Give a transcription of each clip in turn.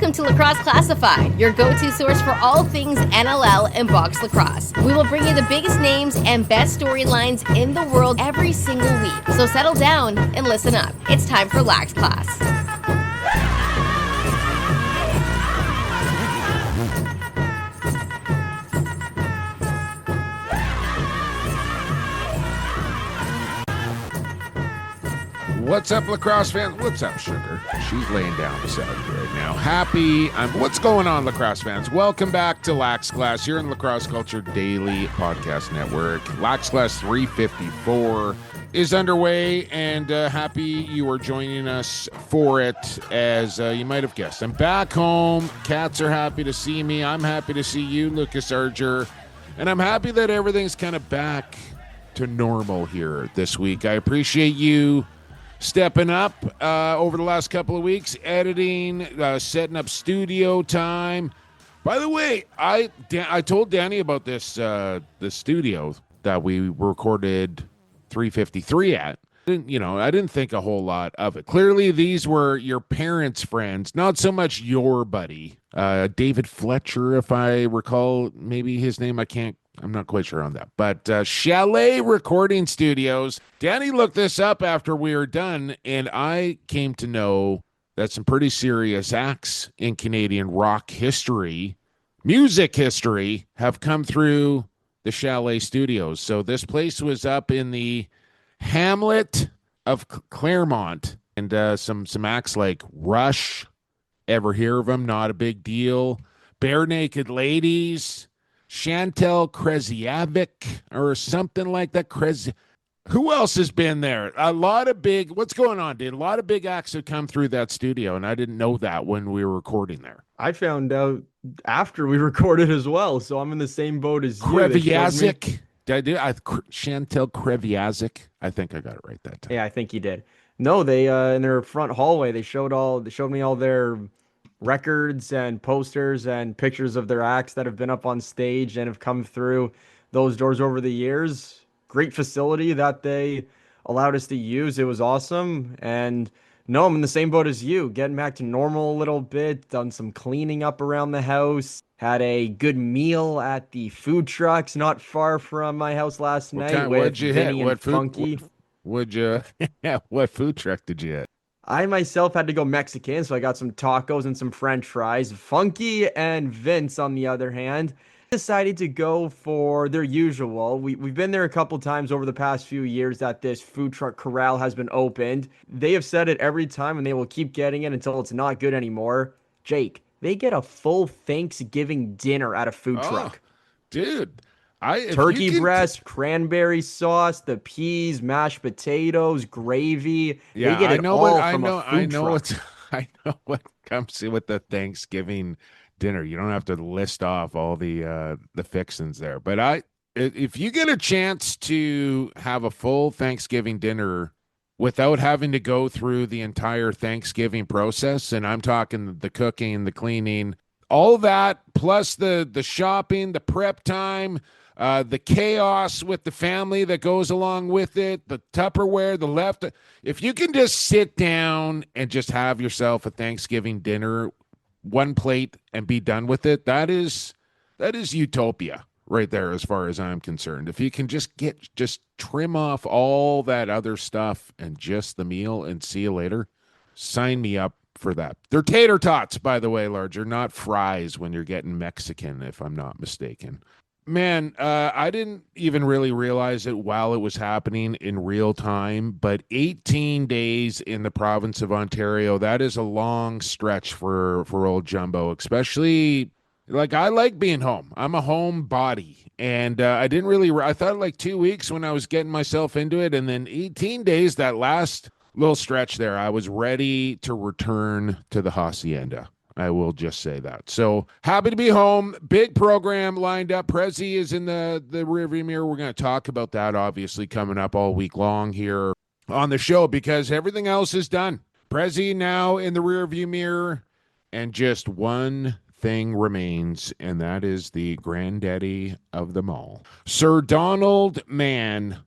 Welcome to Lacrosse Classified, your go-to source for all things NLL and box lacrosse. We will bring you the biggest names and best storylines in the world every single week. So settle down and listen up. It's time for Lax Class. What's up, lacrosse fans? What's up, Sugar? She's laying down beside me right now. What's going on, lacrosse fans? Welcome back to Lax Class here in Lacrosse Culture Daily Podcast Network. Lax Class 354 is underway, and happy you are joining us for it. As you might have guessed, I'm back home. Cats are happy to see me. I'm happy to see you, Lucas Arger. And I'm happy that everything's kind of back to normal here this week. I appreciate you stepping up over the last couple of weeks, editing, setting up studio time. By the way, I told Danny about this the studio that we recorded 353 at. I didn't think a whole lot of it. Clearly, these were your parents' friends, not so much your buddy, David Fletcher, if I recall, maybe his name. I'm not quite sure on that. But Chalet Recording Studios. Danny looked this up after we were done, and I came to know that some pretty serious acts in Canadian rock history, music history, have come through the Chalet Studios. So this place was up in the Hamlet of Claremont, and some acts like Rush, ever hear of them? Not a big deal. Bare Naked Ladies, Chantal Kreziavik, or something like that. Who else has been there? What's going on, dude? A lot of big acts have come through that studio, and I didn't know that when we were recording there. I found out after we recorded as well, so I'm in the same boat as you. Kreviazik. Did I do Chantal Kreviazik? I think I got it right that time. Yeah, I think you did. No, they in their front hallway, they showed me all their records and posters and pictures of their acts that have been up on stage and have come through those doors over the years. Great facility that they allowed us to use. It was awesome. And no, I'm in the same boat as you, getting back to normal a little bit, done some cleaning up around the house, had a good meal at the food trucks not far from my house last night with Vinny and Funky. What food truck did you hit? I myself had to go Mexican, so I got some tacos and some French fries. Funky and Vince, on the other hand, decided to go for their usual. We've been there a couple times over the past few years that this food truck corral has been opened. They have said it every time, and they will keep getting it until it's not good anymore. Jake, they get a full Thanksgiving dinner at a food truck. Dude. Turkey breast, cranberry sauce, the peas, mashed potatoes, gravy. Yeah, they get it all from a food truck. I know what comes with the Thanksgiving dinner. You don't have to list off all the fixings there. But if you get a chance to have a full Thanksgiving dinner without having to go through the entire Thanksgiving process, and I'm talking the cooking, the cleaning, all that, plus the shopping, the prep time, the chaos with the family that goes along with it, the Tupperware, the left. If you can just sit down and just have yourself a Thanksgiving dinner, one plate, and be done with it, that is utopia right there as far as I'm concerned. If you can just trim off all that other stuff and just the meal and see you later, sign me up for that. They're tater tots, by the way, Larger, not fries when you're getting Mexican, if I'm not mistaken. Man, I didn't even really realize it while it was happening in real time, but 18 days in the province of Ontario, that is a long stretch for old Jumbo, especially, I like being home. I'm a home body, and I thought like 2 weeks when I was getting myself into it, and then 18 days, that last little stretch there, I was ready to return to the hacienda. I will just say that. So happy to be home. Big program lined up. Prezi is in the rearview mirror. We're going to talk about that, obviously, coming up all week long here on the show because everything else is done. Prezi now in the rearview mirror, and just one thing remains, and that is the granddaddy of them all. Sir Donald Mann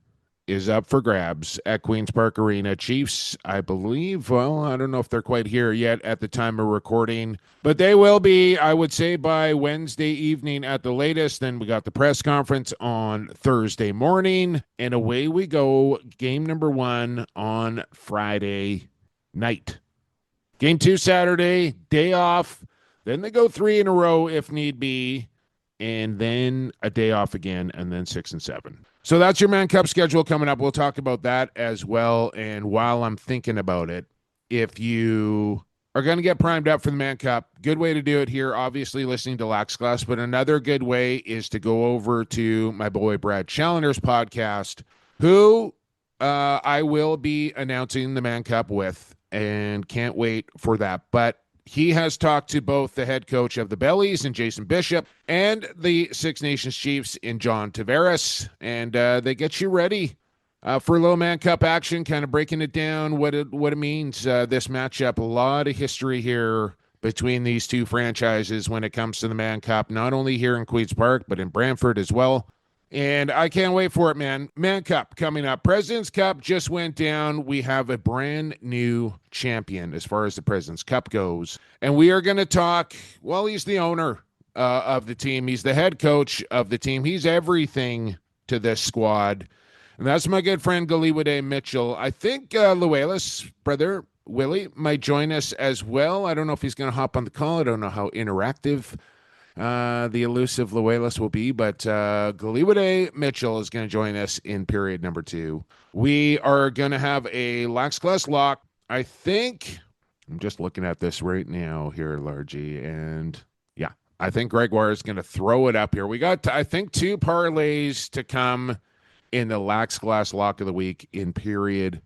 is up for grabs at Queen's Park Arena. Chiefs, I believe, well, I don't know if they're quite here yet at the time of recording, but they will be, I would say, by Wednesday evening at the latest. Then we got the press conference on Thursday morning, and away we go. Game number 1 on Friday night. Game 2 Saturday, day off. Then they go 3 in a row if need be, and then a day off again, and then 6 and 7. So that's your Mann Cup schedule coming up. We'll talk about that as well. And while I'm thinking about it, if you are going to get primed up for the Mann Cup, good way to do it here, obviously listening to Lax Class, but another good way is to go over to my boy Brad Challenger's podcast, who I will be announcing the Mann Cup with, and can't wait for that. But he has talked to both the head coach of the Bellies and Jason Bishop and the Six Nations Chiefs in John Tavares, and they get you ready for a little Mann Cup action, kind of breaking it down, what it means, this matchup. A lot of history here between these two franchises when it comes to the Mann Cup, not only here in Queen's Park, but in Brantford as well. And I can't wait for it, man. Mann Cup coming up. President's Cup just went down. We have a brand new champion as far as the President's Cup goes. And we are going to talk, well, he's the owner of the team. He's the head coach of the team. He's everything to this squad. And that's my good friend, Kariwate Mitchell. I think Luelis, brother Willie, might join us as well. I don't know if he's going to hop on the call. I don't know how interactive the elusive Luelis will be, but Kariwate Mitchell is going to join us in period number 2. We are going to have a Lax Class lock. I think, I'm just looking at this right now here, Largy, and yeah, I think Gregoire is going to throw it up here. We got, I think, 2 parlays to come in the Lax Class lock of the week in period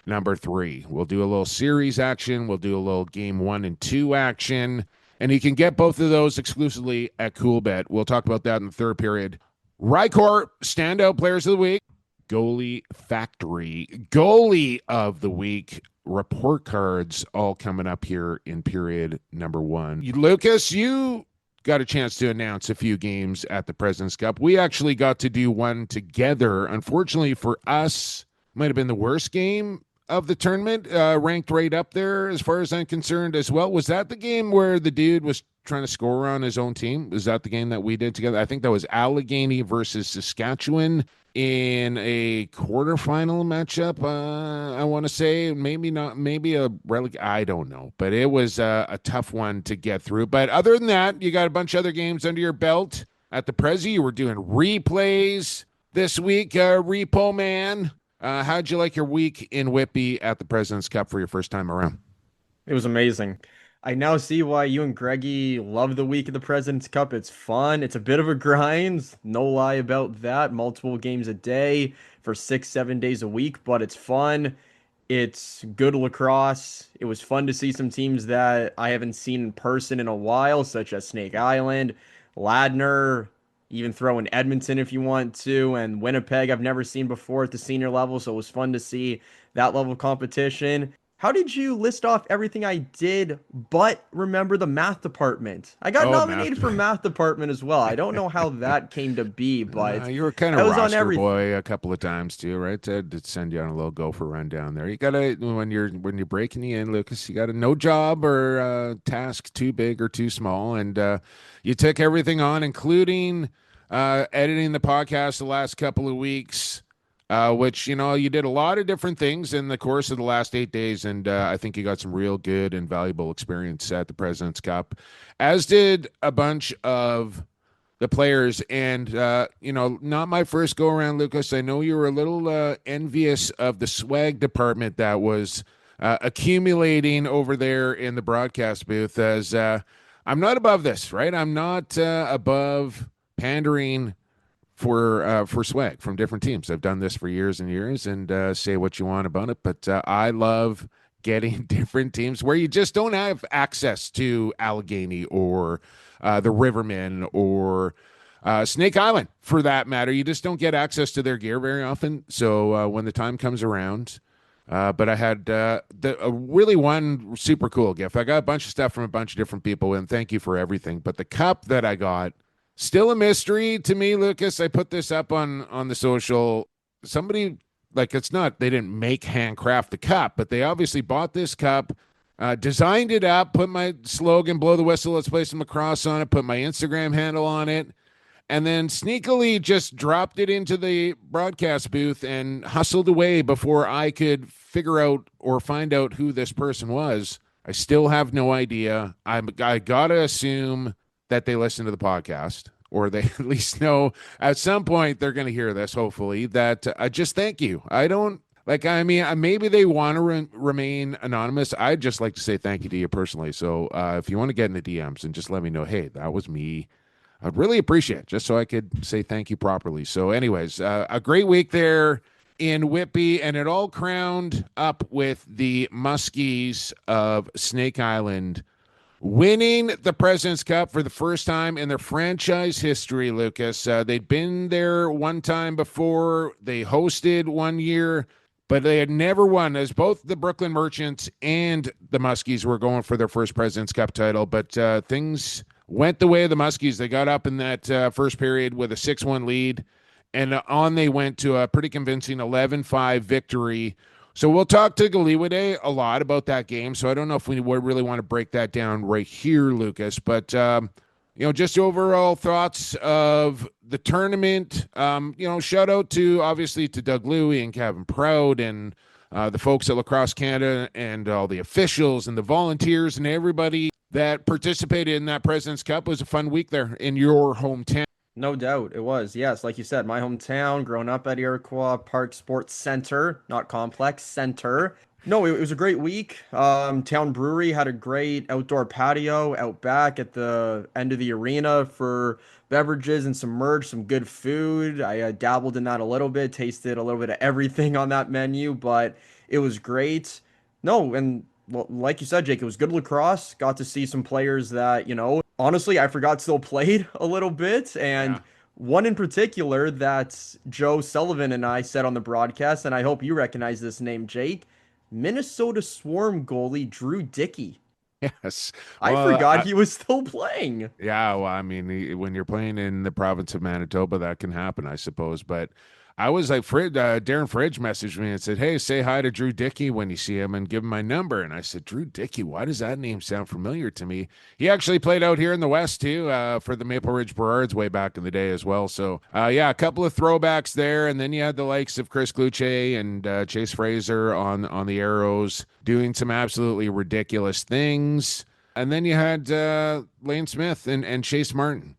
number 3. We'll do a little series action. We'll do a little game 1 and 2 action. And you can get both of those exclusively at CoolBet. We'll talk about that in the third period. Rycor, standout players of the week. Goalie Factory, goalie of the week. Report cards all coming up here in period number 1. Lucas, you got a chance to announce a few games at the President's Cup. We actually got to do one together. Unfortunately for us, might have been the worst game of the tournament, ranked right up there as far as I'm concerned as well. Was that the game where the dude was trying to score on his own team? Was that the game that we did together? I think that was Allegheny versus Saskatchewan in a quarterfinal matchup. I want to say maybe not, maybe a I don't know, but it was a tough one to get through. But other than that, you got a bunch of other games under your belt at the Prezi. You were doing replays this week, Repo Man. How'd you like your week in Whitby at the President's Cup for your first time around? It was amazing. I now see why you and Greggy love the week of the President's Cup. It's fun. It's a bit of a grind. No lie about that. Multiple games a day for 6-7 days a week, but it's fun. It's good lacrosse. It was fun to see some teams that I haven't seen in person in a while, such as Snake Island, Ladner, even throw in Edmonton if you want to, and Winnipeg I've never seen before at the senior level, so it was fun to see that level of competition. How did you list off everything I did but remember the math department? I got nominated for math department as well. I don't know how that came to be, but you were kind of roster boy a couple of times too, right? To send you on a little gopher run down there. You gotta, when you're breaking the in, Lucas, you got no job or task too big or too small, and you took everything on, including editing the podcast the last couple of weeks. Which, you did a lot of different things in the course of the last 8 days, and I think you got some real good and valuable experience at the President's Cup, as did a bunch of the players. And, not my first go-around, Lucas. I know you were a little envious of the swag department that was accumulating over there in the broadcast booth, as I'm not above this, right? I'm not above pandering for swag from different teams. I've done this for years and years, and say what you want about it, but I love getting different teams where you just don't have access to Allegheny or the Rivermen or Snake Island, for that matter. You just don't get access to their gear very often. So when the time comes around, but I had really one super cool gift. I got a bunch of stuff from a bunch of different people, and thank you for everything. But the cup that I got, still a mystery to me, Lucas. I put this up on the social. Somebody like it's not, they didn't make handcraft the cup, but they obviously bought this cup, designed it up, put my slogan, blow the whistle, let's play some lacrosse on it, put my Instagram handle on it, and then sneakily just dropped it into the broadcast booth and hustled away before I could figure out or find out who this person was. I still have no idea. I gotta assume that they listen to the podcast, or they at least know at some point they're going to hear this, hopefully, that I just thank you. I don't, like, I mean, maybe they want to remain anonymous. I'd just like to say thank you to you personally. So if you want to get in the DMs and just let me know, hey, that was me, I'd really appreciate it, just so I could say thank you properly. So anyways, a great week there in Whitby, and it all crowned up with the Muskies of Snake Island winning the President's Cup for the first time in their franchise history, Lucas. They'd been there one time before. They hosted one year, but they had never won, as both the Brooklyn Merchants and the Muskies were going for their first President's Cup title. But things went the way of the Muskies. They got up in that first period with a 6-1 lead, and on they went to a pretty convincing 11-5 victory. So we'll talk to Kariwate a lot about that game. So I don't know if we really want to break that down right here, Lucas. But, just overall thoughts of the tournament. Shout out to, obviously, to Doug Louie and Kevin Proud and the folks at Lacrosse Canada and all the officials and the volunteers and everybody that participated in that President's Cup. It was a fun week there in your hometown. No doubt it was. Yes, like you said, my hometown, growing up at Iroquois Park Sports Center, not complex, center. No, it was a great week. Town Brewery had a great outdoor patio out back at the end of the arena for beverages and some merch, some good food. I dabbled in that a little bit, tasted a little bit of everything on that menu, but it was great. No, and well, like you said, Jake, it was good lacrosse. Got to see some players that, honestly, I forgot still played a little bit. And one in particular that Joe Sullivan and I said on the broadcast, and I hope you recognize this name, Jake, Minnesota Swarm goalie Drew Dickey. Yes. I forgot he was still playing. Yeah, well, I mean, when you're playing in the province of Manitoba, that can happen, I suppose. But I was like, Darren Fridge messaged me and said, hey, say hi to Drew Dickey when you see him and give him my number. And I said, Drew Dickey, why does that name sound familiar to me? He actually played out here in the West, too, for the Maple Ridge Burrards way back in the day as well. So, a couple of throwbacks there. And then you had the likes of Chris Gluche and Chase Fraser on the Arrows doing some absolutely ridiculous things. And then you had Lane Smith and Chase Martin.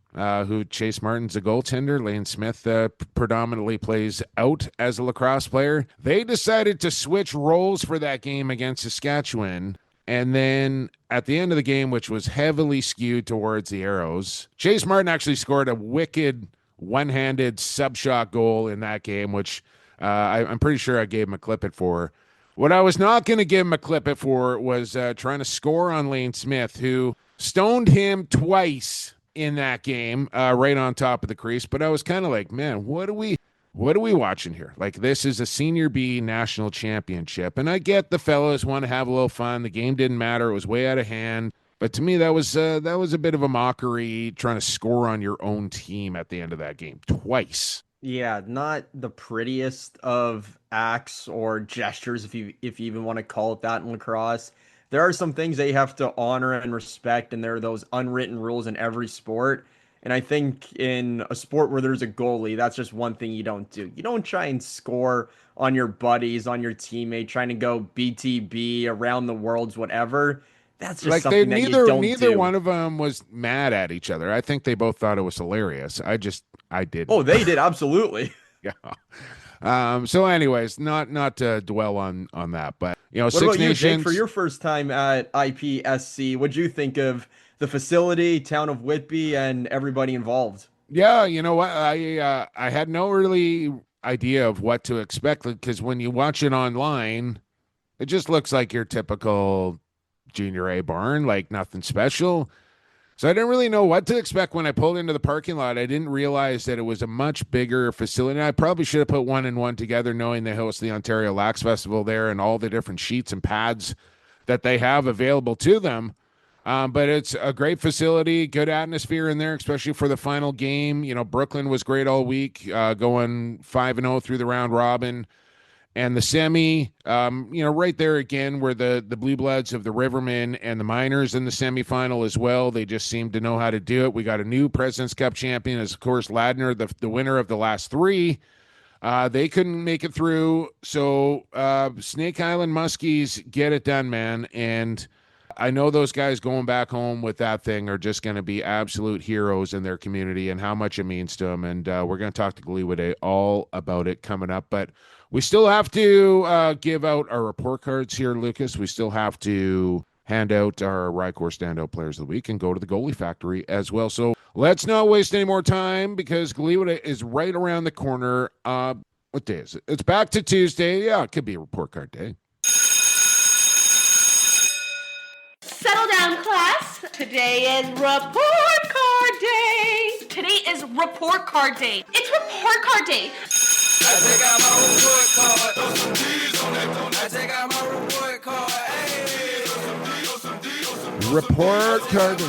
Chase Martin's a goaltender. Lane Smith predominantly plays out as a lacrosse player. They decided to switch roles for that game against Saskatchewan. And then at the end of the game, which was heavily skewed towards the Arrows, Chase Martin actually scored a wicked one-handed sub-shot goal in that game, which I'm pretty sure I gave him a clip it for. What I was not going to give him a clip it for was trying to score on Lane Smith, who stoned him twice in that game, right on top of the crease. But I was kind of like, man, what are we watching here? Like, this is a Senior B national championship, and I get the fellas want to have a little fun. The game didn't matter; it was way out of hand. But to me, that was a bit of a mockery, trying to score on your own team at the end of that game twice. Yeah, not the prettiest of acts or gestures, if you even want to call it that in lacrosse. There are some things that you have to honor and respect, and there are those unwritten rules in every sport. And I think in a sport where there's a goalie, that's just one thing you don't do. You don't try and score on your buddies, on your teammate, trying to go BTB, around the worlds, whatever. That's just like something that you don't do. Neither one of them was mad at each other. I think they both thought it was hilarious. I didn't. Oh, they did, absolutely. Yeah. So anyways, not to dwell on that, but what Six about Nations. You, Jake, for your first time at IPSC, what'd you think of the facility, town of Whitby, and everybody involved? Yeah, you know what? I had no really idea of what to expect, because when you watch it online, it just looks like your typical Junior A barn, like nothing special. So I didn't really know what to expect when I pulled into the parking lot. I didn't realize that it was a much bigger facility. I probably should have put one and one together, knowing they host the Ontario Lax Festival there and all the different sheets and pads that they have available to them. But it's a great facility, good atmosphere in there, especially for the final game. Brooklyn was great all week, going 5-0 through the round robin. And the semi, right there again, where the Blue Bloods of the Rivermen and the Miners in the semifinal as well. They just seem to know how to do it. We got a new President's Cup champion, as of course Ladner, the winner of the last three. They couldn't make it through. So Snake Island Muskies get it done, man. And I know those guys going back home with that thing are just going to be absolute heroes in their community and how much it means to them. And we're going to talk to Kariwate all about it coming up. But we still have to give out our report cards here, Lucas. We still have to hand out our Rycor Standout Players of the Week and go to the Goalie Factory as well. So let's not waste any more time because Kariwate is right around the corner. What day is it? It's back to Tuesday. Yeah, it could be a report card day. Settle down, class. Today is report card day. Today is report card day. It's report card day. I take out my report card. Throw some D's on it. I take out my report card. Hey. Report card.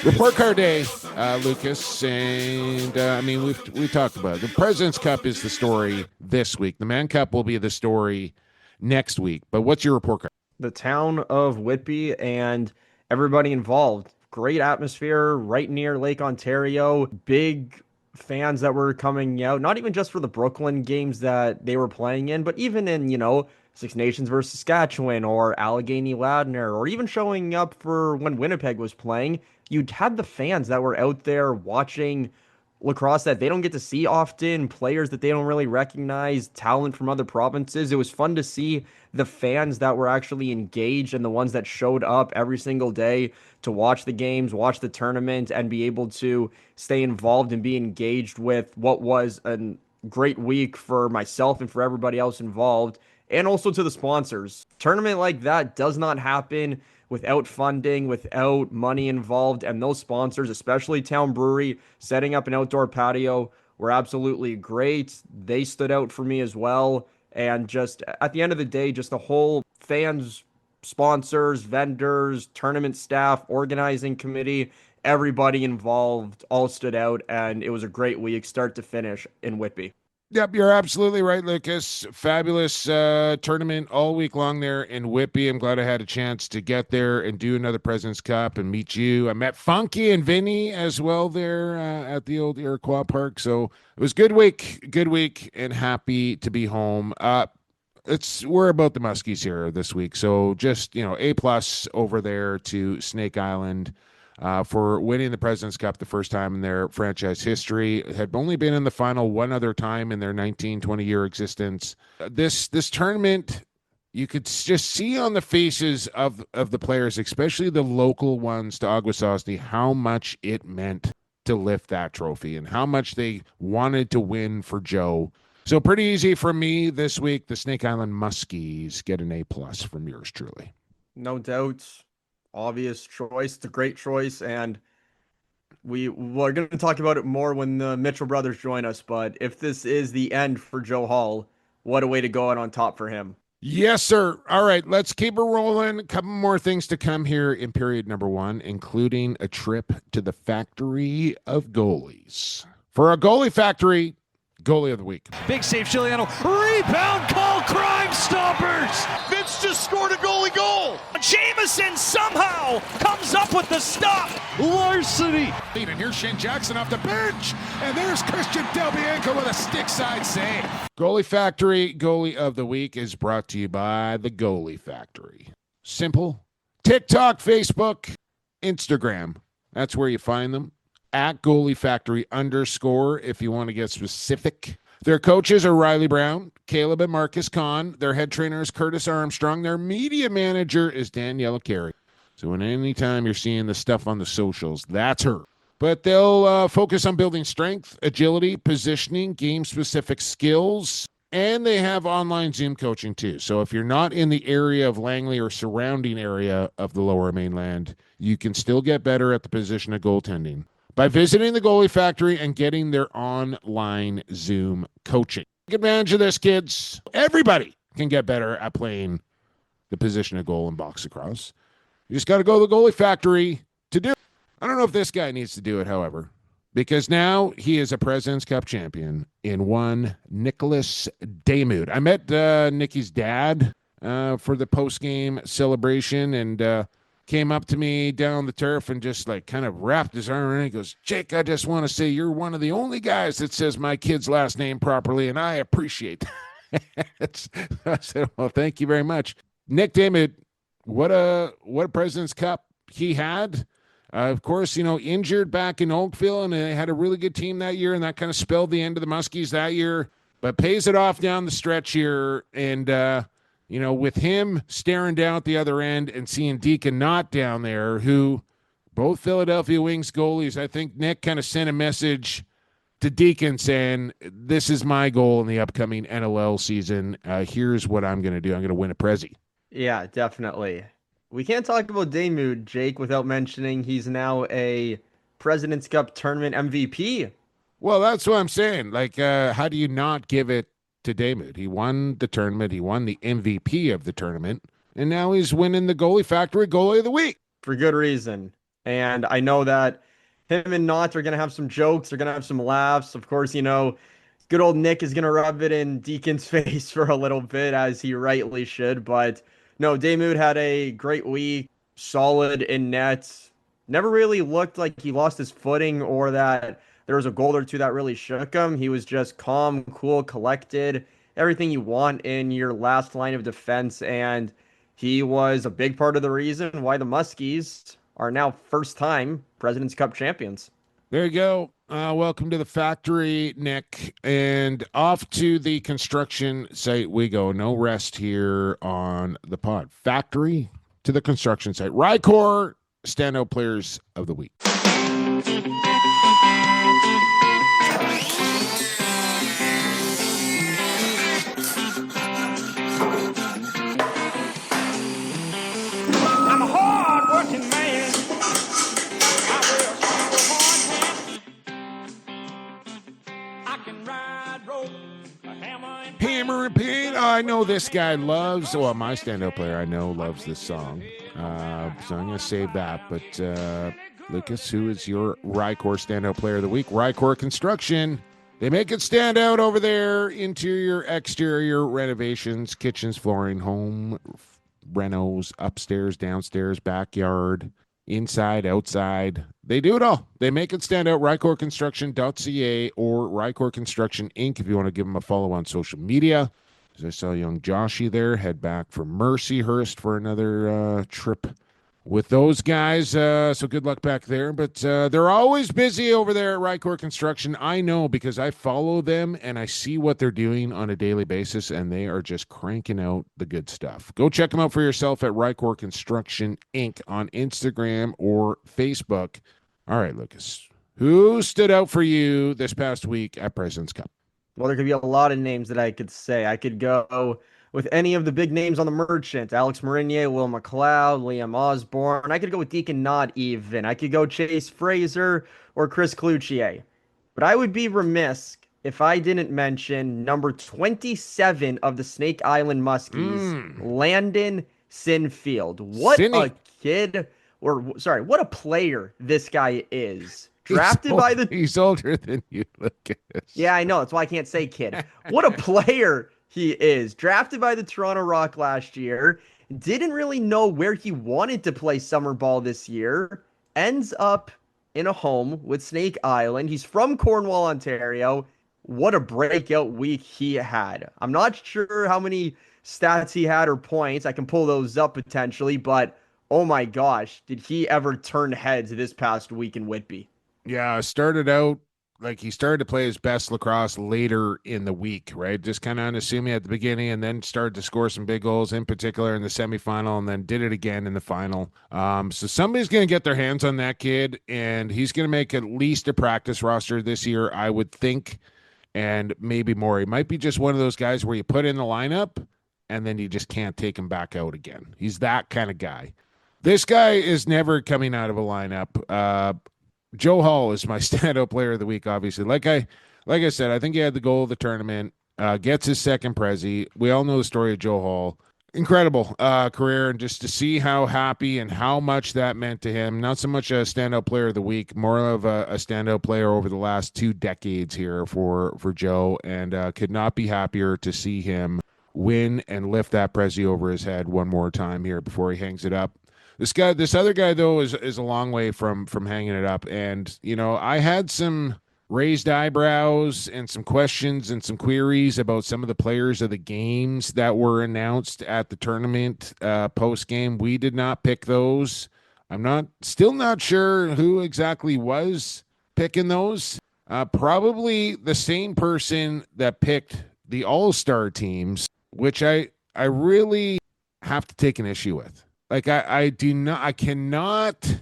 Report card day, Lucas, and we talked about it. The President's Cup is the story this week. The Mann Cup will be the story next week. But what's your report card? The town of Whitby and everybody involved. Great atmosphere right near Lake Ontario. Big fans that were coming out, not even just for the Brooklyn games that they were playing in, but even in, Six Nations versus Saskatchewan or Allegheny Ladner, or even showing up for when Winnipeg was playing. You had the fans that were out there watching lacrosse that they don't get to see often, players that they don't really recognize, talent from other provinces. It was fun to see the fans that were actually engaged and the ones that showed up every single day to watch the games, watch the tournament, and be able to stay involved and be engaged with what was a great week for myself and for everybody else involved, and also to the sponsors. Tournament like that does not happen without funding, without money involved, and those sponsors, especially Town Brewery, setting up an outdoor patio, were absolutely great. They stood out for me as well, and just at the end of the day, just the whole fans, sponsors, vendors, tournament staff, organizing committee, everybody involved all stood out, and it was a great week, start to finish, in Whitby. Yep, you're absolutely right, Lucas. Fabulous tournament all week long there in Whitby. I'm glad I had a chance to get there and do another President's Cup and meet you. I met Funky and Vinny as well there at the old Iroquois Park. So it was good week, and happy to be home. We're about the Muskies here this week. So just, A+ over there to Snake Island. For winning the President's Cup the first time in their franchise history. Had only been in the final one other time in their 20-year existence. This tournament, you could just see on the faces of the players, especially the local ones to Aguasasti, how much it meant to lift that trophy and how much they wanted to win for Joe. So pretty easy for me this week. The Snake Island Muskies get an A+ from yours truly. No doubt. Obvious choice. It's a great choice, and we're going to talk about it more when the Mitchell brothers join us, but if this is the end for Joe Hall, what a way to go out on top for him. Yes, sir. All right, let's keep it rolling. A couple more things to come here in period number 1, including a trip to the Factory of Goalies. For our Goalie Factory, Goalie of the Week. Big save, Chiliano. Rebound call, Crime Stoppers. Vince just scored a goalie goal. Jameson somehow comes up with the stop. Larceny. And here's Shane Jackson off the bench. And there's Christian Del Bianco with a stick side save. Goalie Factory Goalie of the Week is brought to you by the Goalie Factory. Simple. TikTok, Facebook, Instagram. That's where you find them. At Goalie Factory _ if you want to get specific. Their coaches are Riley Brown, Caleb and Marcus Kahn. Their head trainer is Curtis Armstrong. Their media manager is Daniela Carey. So anytime you're seeing the stuff on the socials, that's her. But they'll focus on building strength, agility, positioning, game-specific skills, and they have online Zoom coaching too. So if you're not in the area of Langley or surrounding area of the Lower Mainland, you can still get better at the position of goaltending by visiting the Goalie Factory and getting their online Zoom coaching. Take advantage of this, kids. Everybody can get better at playing the position of goal in box lacrosse. You just got to go to the Goalie Factory to do it. I don't know if this guy needs to do it, however. because now he is a President's Cup champion in one Nicholas Damude. I met Nicky's dad for the post-game celebration, and came up to me down the turf and just like kind of wrapped his arm around. He goes, Jake, I just want to say you're one of the only guys that says my kid's last name properly, and I appreciate that. I said, well, thank you very much. Nick Damude, what a President's Cup he had. Of course, injured back in Oakville, and they had a really good team that year, and that kind of spelled the end of the Muskies that year, but pays it off down the stretch here. And, with him staring down at the other end and seeing Deacon Knott down there, who both Philadelphia Wings goalies, I think Nick kind of sent a message to Deacon saying, this is my goal in the upcoming NLL season. Here's what I'm going to do. I'm going to win a Prezi. Yeah, definitely. We can't talk about Damude, Jake, without mentioning he's now a President's Cup tournament MVP. Well, that's what I'm saying. Like, how do you not give it to Damude? He won the tournament. He won the MVP of the tournament. And now he's winning the Goalie Factory Goalie of the Week. For good reason. And I know that him and Knott are going to have some jokes. They're going to have some laughs. Of course, good old Nick is going to rub it in Deacon's face for a little bit, as he rightly should. But no, Damude had a great week, solid in net. Never really looked like he lost his footing or that there was a goal or two that really shook him. He was just calm, cool, collected, everything you want in your last line of defense. And he was a big part of the reason why the Muskies are now first-time President's Cup champions. There you go. Welcome to the factory, Nick. And off to the construction site we go. No rest here on the pod. Factory to the construction site. Rycor standout players of the week. I'm a hard-working man. I wear a hard hat. I can ride rope, a hammer and Pete. I know this guy loves, well, my standout player I know loves this song. So I'm going to save that. But Lucas, who is your Rycor standout player of the week? Rycor Construction. They make it stand out over there. Interior, exterior renovations, kitchens, flooring, home renos, upstairs, downstairs, backyard, inside, outside. They do it all. They make it stand out. RycorConstruction.ca or Rycor Construction Inc. if you want to give them a follow on social media. As I saw young Joshy there, head back from Mercyhurst for another trip with those guys. So good luck back there. But they're always busy over there at Rycor Construction. I know because I follow them and I see what they're doing on a daily basis, and they are just cranking out the good stuff. Go check them out for yourself at Rycor Construction Inc. on Instagram or Facebook. All right, Lucas, who stood out for you this past week at President's Cup? Well, there could be a lot of names that I could say. I could go with any of the big names on the Merchant. Alex Marinier, Will McLeod, Liam Osborne. I could go with Deacon Knott even. I could go Chase Fraser or Chris Cloutier. But I would be remiss if I didn't mention number 27 of the Snake Island Muskies, Landon Sinfield. What a kid, what a player this guy is. Drafted by the... He's older than you, Lucas. Yeah, I know. That's why I can't say kid. What a player he is. Drafted by the Toronto Rock last year. Didn't really know where he wanted to play summer ball this year. Ends up in a home with Snake Island. He's from Cornwall, Ontario. What a breakout week he had. I'm not sure how many stats he had or points. I can pull those up potentially, but oh my gosh, did he ever turn heads this past week in Whitby? Yeah, started out like he started to play his best lacrosse later in the week, right? Just kind of unassuming at the beginning and then started to score some big goals, in particular in the semifinal, and then did it again in the final. So somebody's going to get their hands on that kid, and he's going to make at least a practice roster this year, I would think, and maybe more. He might be just one of those guys where you put in the lineup and then you just can't take him back out again. He's that kind of guy. This guy is never coming out of a lineup. Joe Hall is my standout player of the week, obviously. Like I said, I think he had the goal of the tournament, gets his second Prezi. We all know the story of Joe Hall. incredible career, and just to see how happy and how much that meant to him. Not so much a standout player of the week, more of a standout player over the last 2 decades here for Joe, and could not be happier to see him win and lift that Prezi over his head one more time here before he hangs it up. This other guy though is a long way from hanging it up, and I had some raised eyebrows and some questions and some queries about some of the players of the games that were announced at the tournament post game. We did not pick those. I'm still not sure who exactly was picking those. Probably the same person that picked the All-Star teams, which I really have to take an issue with. Like I cannot,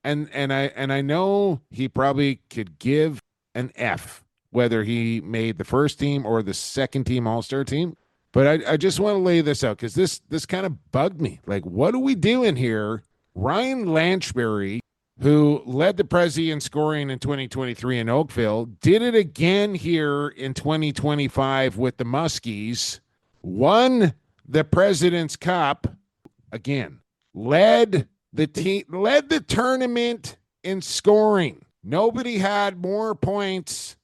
and I know he probably could give an F whether he made the first team or the second team All-Star team, but I just want to lay this out because this kind of bugged me. Like, what are we doing here? Ryan Lanchbury, who led the Prezi in scoring in 2023 in Oakville, did it again here in 2025 with the Muskies, won the President's Cup again, led the tournament in scoring. Nobody had more points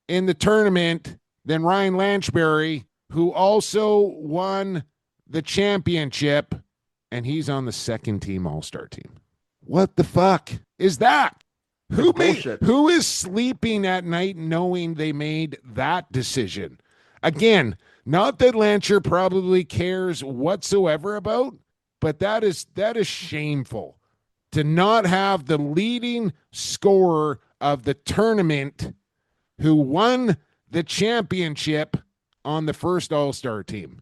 in the tournament than Ryan Lanchbury, who also won the championship, and he's on the second team All-Star team. What the fuck is that? Who is sleeping at night knowing they made that decision? Again, not that Lancher probably cares whatsoever about, but that is shameful to not have the leading scorer of the tournament who won the championship on the first All-Star team.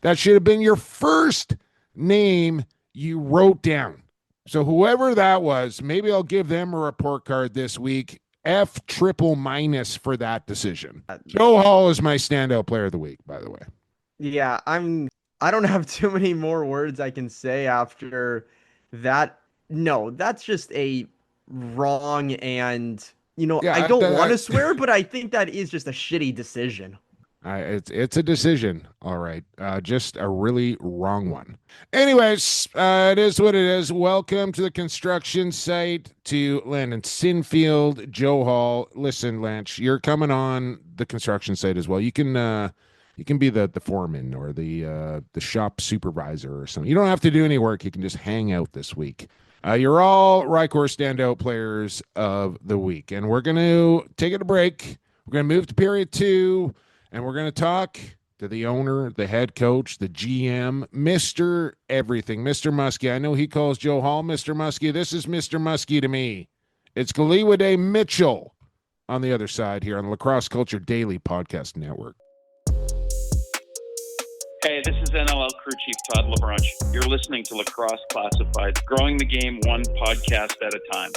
That should have been your first name you wrote down. So whoever that was, maybe I'll give them a report card this week. F triple minus for that decision. Joe Hall is my standout player of the week, by the way. Yeah, I don't have too many more words I can say after that. No, that's just a wrong, and I don't want to swear, but I think that is just a shitty decision. It's a decision, all right. Just a really wrong one. Anyways, it is what it is. Welcome to the construction site, to Landon Sinfield, Joe Hall. Listen, Lance, you're coming on the construction site as well. You can be the foreman or the shop supervisor or something. You don't have to do any work. You can just hang out this week. You're all Rycor standout players of the week, and we're going to take it a break. We're going to move to period 2. And we're going to talk to the owner, the head coach, the GM, Mr. Everything, Mr. Muskie. I know he calls Joe Hall Mr. Muskie. This is Mr. Muskie to me. It's Kariwate Mitchell on the other side here on the Lacrosse Culture Daily Podcast Network. Hey, this is NLL crew chief Todd LaBranche. You're listening to Lacrosse Classified, growing the game one podcast at a time.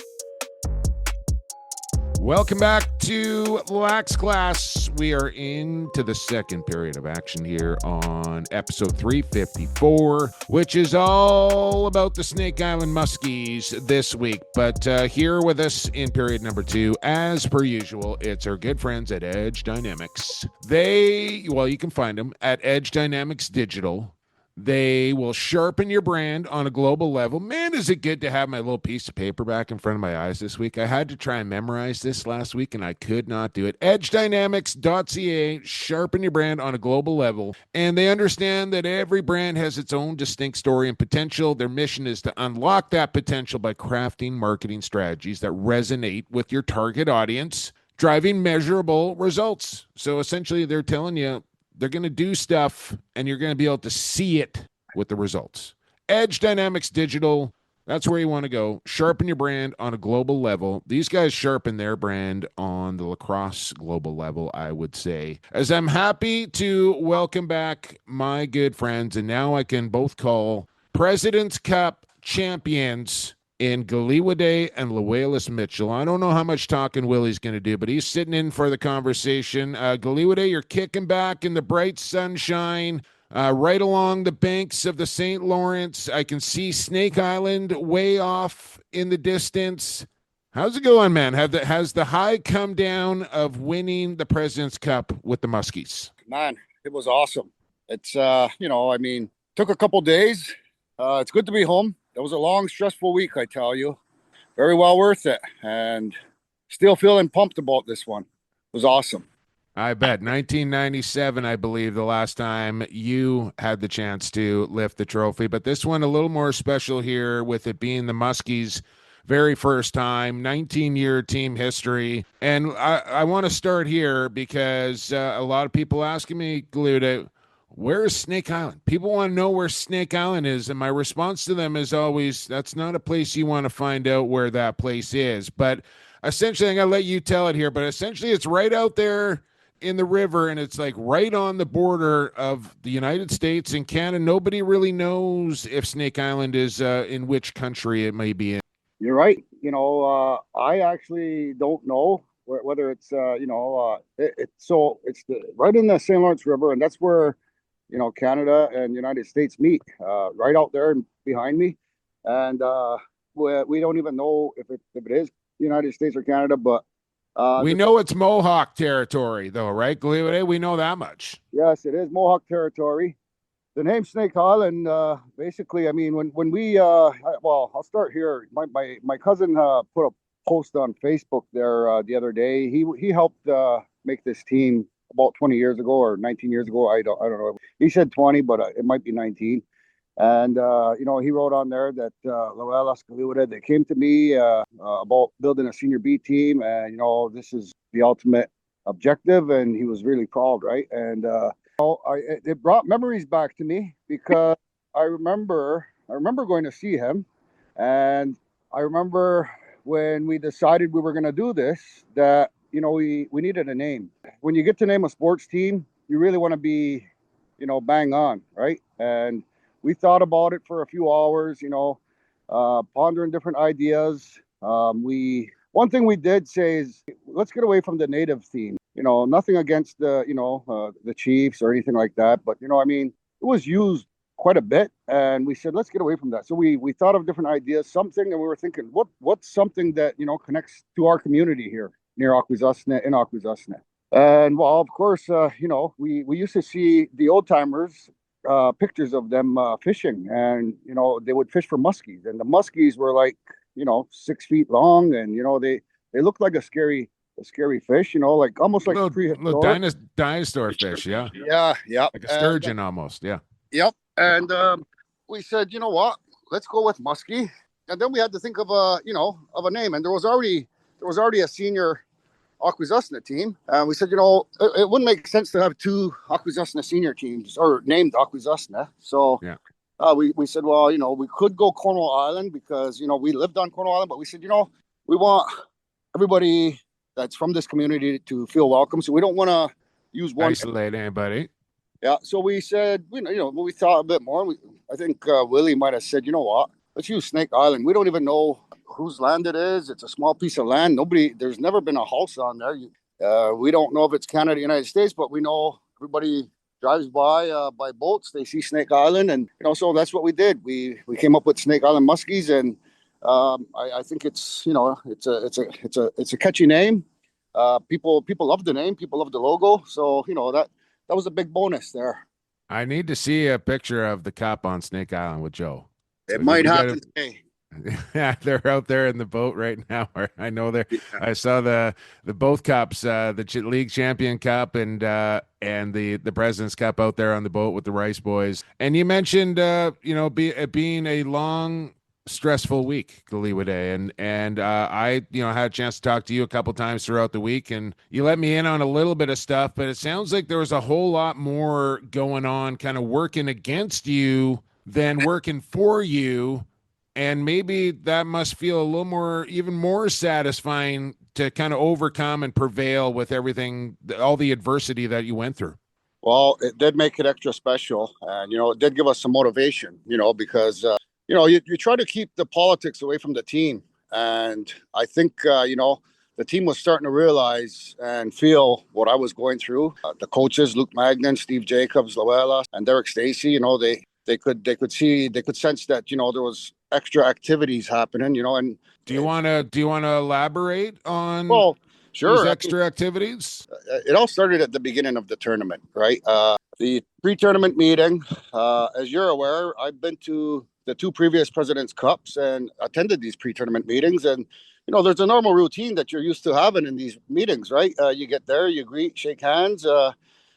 Welcome back to Lax Class. We are into the second period of action here on episode 354, which is all about the Snake Island Muskies this week. But here with us in period number 2, as per usual, it's our good friends at Edge Dynamics. You can find them at Edge Dynamics Digital. They will sharpen your brand on a global level. Man, is it good to have my little piece of paper back in front of my eyes this week. I had to try and memorize this last week, and I could not do it. EdgeDynamics.ca, sharpen your brand on a global level. And they understand that every brand has its own distinct story and potential. Their mission is to unlock that potential by crafting marketing strategies that resonate with your target audience, driving measurable results. So essentially, they're telling you, they're going to do stuff, and you're going to be able to see it with the results. Edge Dynamics Digital, that's where you want to go. Sharpen your brand on a global level. These guys sharpen their brand on the lacrosse global level, I would say. As I'm happy to welcome back my good friends, and now I can both call President's Cup champions in Kariwate and Lax Mitchell. I don't know how much talking Willie's going to do, but he's sitting in for the conversation. Kariwate, you're kicking back in the bright sunshine, right along the banks of the St. Lawrence. I can see Snake Island way off in the distance. How's it going, man? Has the high come down of winning the President's Cup with the Muskies? Man, it was awesome. It's, took a couple days. It's good to be home. It was a long, stressful week, I tell you. Very well worth it. And still feeling pumped about this one. It was awesome. I bet. 1997, I believe, the last time you had the chance to lift the trophy. But this one a little more special here with it being the Muskies' very first time, 19-year team history. And I want to start here because a lot of people asking me, Gluda, where is Snake Island? People want to know where Snake Island is. And my response to them is always, that's not a place you want to find out where that place is. But essentially, I'm going to let you tell it here, but essentially it's right out there in the river, and it's like right on the border of the United States and Canada. Nobody really knows if Snake Island is in which country it may be in. You're right. I actually don't know whether it's, it's right in the St. Lawrence River, and that's where, Canada and United States meet, right out there behind me. And we don't even know if it is United States or Canada, but we know it's Mohawk territory, though, right, Gluda? We know that much. Yes, it is Mohawk territory. The name Snake Island, basically, I mean, when we, I'll start here. My cousin put a post on Facebook there the other day. He helped make this team about 20 years ago or 19 years ago. I don't know. He said 20, but it might be 19. And, he wrote on there that they came to me about building a senior B team. And, this is the ultimate objective. And he was really proud, right? And it brought memories back to me because I remember going to see him. And I remember when we decided we were going to do this, that, we needed a name. When you get to name a sports team, you really want to be, bang on, right? And we thought about it for a few hours, pondering different ideas. One thing we did say is, let's get away from the native theme. Nothing against the Chiefs or anything like that, but it was used quite a bit, and we said let's get away from that. So we thought of different ideas, something, and we were thinking, what's something that connects to our community here near Akwesasne, in Akwesasne. And well, of course, we used to see the old timers. Pictures of them fishing, and they would fish for muskies, and the muskies were like 6 feet long, and they looked like a scary fish, like almost like little dinosaur fish, yeah, like a sturgeon almost, yeah. Yep. And we said, what, let's go with muskie, and then we had to think of a name, and there was already a senior Akwesasne team, and we said, it wouldn't make sense to have two Akwesasne senior teams or named Akwesasne. So we said, well, we could go Cornwall Island because we lived on Cornwall Island, but we said, we want everybody that's from this community to feel welcome, so we don't want to use one isolate anybody. Yeah, so we said, we thought a bit more. I think Willie might have said, what, let's use Snake Island. We don't even know whose land it is. It's a small piece of land. There's never been a house on there. We don't know if it's Canada, United States, but we know everybody drives by boats. They see Snake Island, and so that's what we did. We came up with Snake Island Muskies, and I think it's it's a catchy name. People love the name. People love the logo. So that was a big bonus there. I need to see a picture of the cup on Snake Island with Joe. It might happen today. Yeah, they're out there in the boat right now. I know they're. Yeah. I saw the both cups, the league champion cup and the President's Cup out there on the boat with the Rice boys. And you mentioned being a long, stressful week, Kariwate, and I had a chance to talk to you a couple times throughout the week, and you let me in on a little bit of stuff. But it sounds like there was a whole lot more going on, kind of working against you than working for you. And maybe that must feel a little more, even more satisfying to kind of overcome and prevail with everything, all the adversity that you went through. Well, it did make it extra special. And, it did give us some motivation, because, you try to keep the politics away from the team. And I think, the team was starting to realize and feel what I was going through. The coaches, Luke Magnan, Steve Jacobs, Loella, and Derek Stacey, they could sense that, there was extra activities happening, and do you want to elaborate on? Well, Sure. These extra activities? It all started at the beginning of the tournament, right? The pre-tournament meeting, as you're aware, I've been to the 2 previous President's Cups and attended these pre-tournament meetings. And, there's a normal routine that you're used to having in these meetings, right? You get there, you greet, shake hands,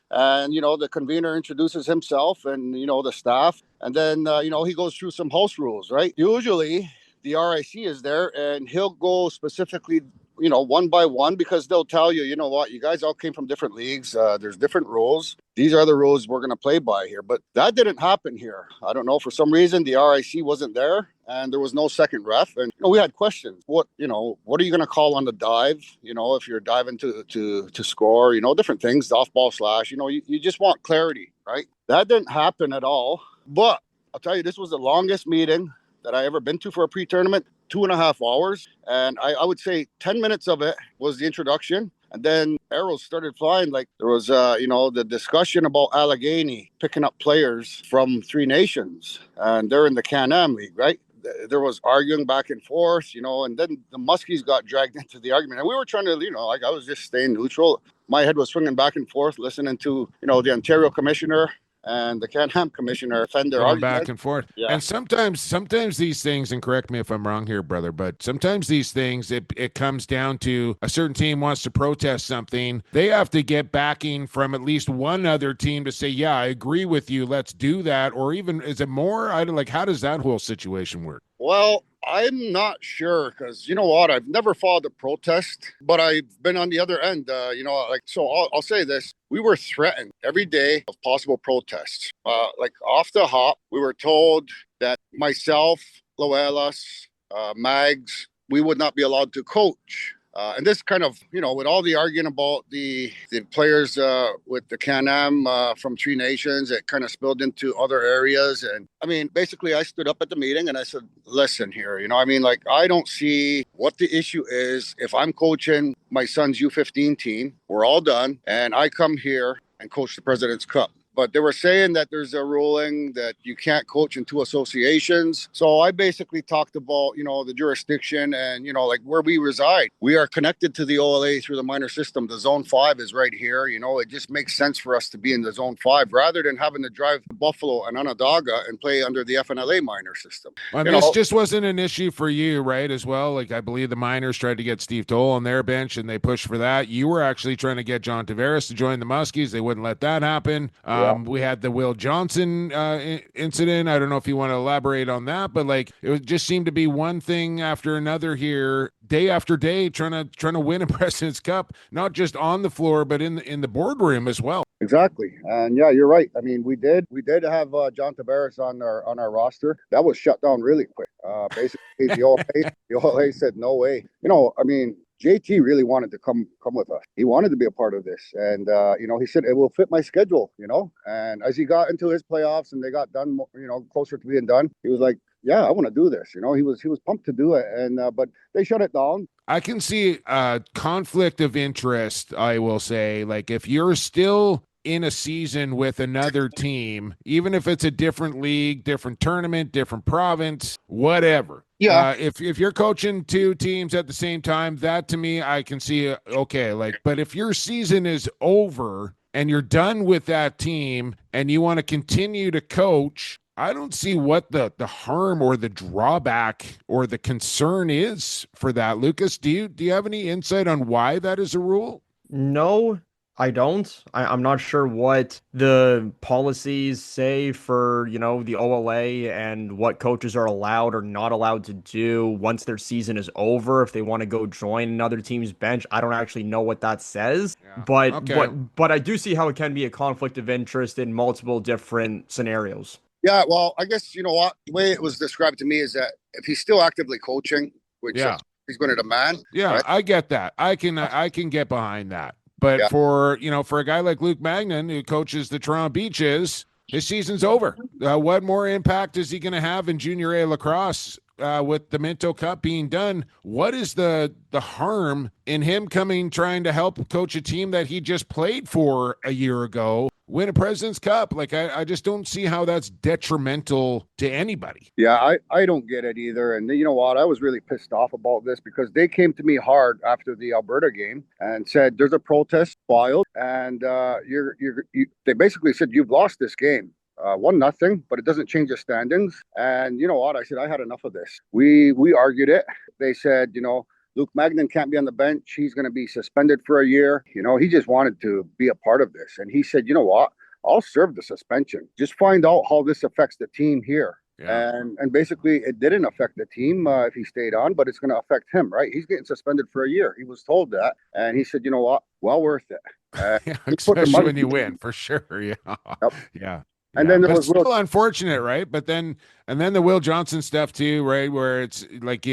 and, the convener introduces himself and, the staff. And then, he goes through some house rules, right? Usually the RIC is there and he'll go specifically, one by one, because they'll tell you, you know what, you guys all came from different leagues. There's different rules. These are the rules we're going to play by here. But that didn't happen here. I don't know. For some reason, the RIC wasn't there and there was no second ref. And we had questions. What are you going to call on the dive? If you're diving to score, different things, off ball slash, you just want clarity, right? That didn't happen at all. But I'll tell you, this was the longest meeting that I ever been to for a pre-tournament, 2.5 hours. And I would say 10 minutes of it was the introduction. And then arrows started flying. Like there was, the discussion about Allegheny picking up players from 3 nations. And they're in the Can-Am League, right? There was arguing back and forth, and then the Muskies got dragged into the argument. And we were trying to, I was just staying neutral. My head was swinging back and forth, listening to, the Ontario commissioner and the Can-Am commissioner defend their Going argument. back and forth. Yeah. And sometimes these things, and correct me if I'm wrong here, brother, but sometimes these things, it comes down to a certain team wants to protest something. They have to get backing from at least one other team to say, yeah, I agree with you, let's do that. Or even, is it more? How does that whole situation work? Well, I'm not sure because, you know what, I've never followed a protest, but I've been on the other end, so I'll say this. We were threatened every day of possible protests. Off the hop, we were told that myself, Loelas, Mags, we would not be allowed to coach. And this kind of, with all the arguing about the players with the Can-Am from 3 nations, it kind of spilled into other areas. And I mean, basically, I stood up at the meeting and I said, listen here, I don't see what the issue is. If I'm coaching my son's U15 team, we're all done. And I come here and coach the President's Cup. But they were saying that there's a ruling that you can't coach in 2 associations. So I basically talked about, the jurisdiction and, where we reside. We are connected to the OLA through the minor system. The Zone 5 is right here. It just makes sense for us to be in the Zone 5 rather than having to drive to Buffalo and Onondaga and play under the FNLA minor system. This just wasn't an issue for you, right, as well? I believe the minors tried to get Steve Toll on their bench and they pushed for that. You were actually trying to get John Tavares to join the Muskies. They wouldn't let that happen. We had the Will Johnson incident. I don't know if you want to elaborate on that, but it just seemed to be one thing after another here, day after day, trying to win a President's Cup, not just on the floor, but in the boardroom as well. Exactly. And yeah, you're right. I mean, we did have John Tavares on our roster. That was shut down really quick. Basically, the OLA said, no way. JT really wanted to come with us. He wanted to be a part of this. And, he said, it will fit my schedule, And as he got into his playoffs and they got done, closer to being done, he was like, yeah, I want to do this. He was pumped to do it. And, but they shut it down. I can see a conflict of interest, I will say. If you're still in a season with another team, even if it's a different league, different tournament, different province, whatever. Yeah. If you're coaching 2 teams at the same time, that to me, I can see, okay. But if your season is over and you're done with that team and you want to continue to coach, I don't see what the harm or the drawback or the concern is for that. Lucas, do you have any insight on why that is a rule? No, I don't. I'm not sure what the policies say for, the OLA and what coaches are allowed or not allowed to do once their season is over. If they want to go join another team's bench, I don't actually know what that says. Yeah. But, okay. but I do see how it can be a conflict of interest in multiple different scenarios. Yeah, well, I guess, the way it was described to me is that if he's still actively coaching, which he's going to demand. Yeah, right? I get that. I can get behind that. But for a guy like Luke Magnan, who coaches the Toronto Beaches, his season's over. What more impact is he going to have in Junior A lacrosse with the Minto Cup being done, what is the harm in him trying to help coach a team that he just played for a year ago win a President's Cup? Like, I just don't see how that's detrimental to anybody. Yeah, I don't get it either. And you know what? I was really pissed off about this because they came to me hard after the Alberta game and said there's a protest filed, and they basically said you've lost this game. 1-0, but it doesn't change the standings. And you know what? I said I had enough of this. We argued it. They said, Luke Magnan can't be on the bench. He's going to be suspended for a year. He just wanted to be a part of this. And he said, you know what? I'll serve the suspension. Just find out how this affects the team here. Yeah. And basically, it didn't affect the team if he stayed on, but it's going to affect him, right? He's getting suspended for a year. He was told that. And he said, you know what? Well worth it. Yeah, especially when you win, for sure. Yeah. Yep. Yeah. And then there was still unfortunate, right? But then the Will Johnson stuff too, right? Where it's like,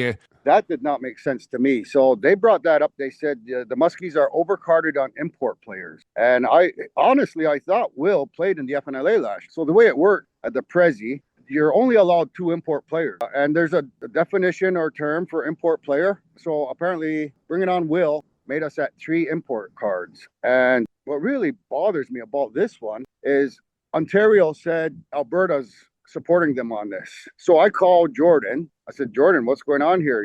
that did not make sense to me. So they brought that up. They said the Muskies are overcarded on import players. And I thought Will played in the FNLA last year. So the way it worked at the Prezi, you're only allowed 2 import players. And there's a definition or term for import player. So apparently bringing on Will made us at 3 import cards. And what really bothers me about this one is Ontario said Alberta's supporting them on this. So I called Jordan. I said, Jordan, what's going on here?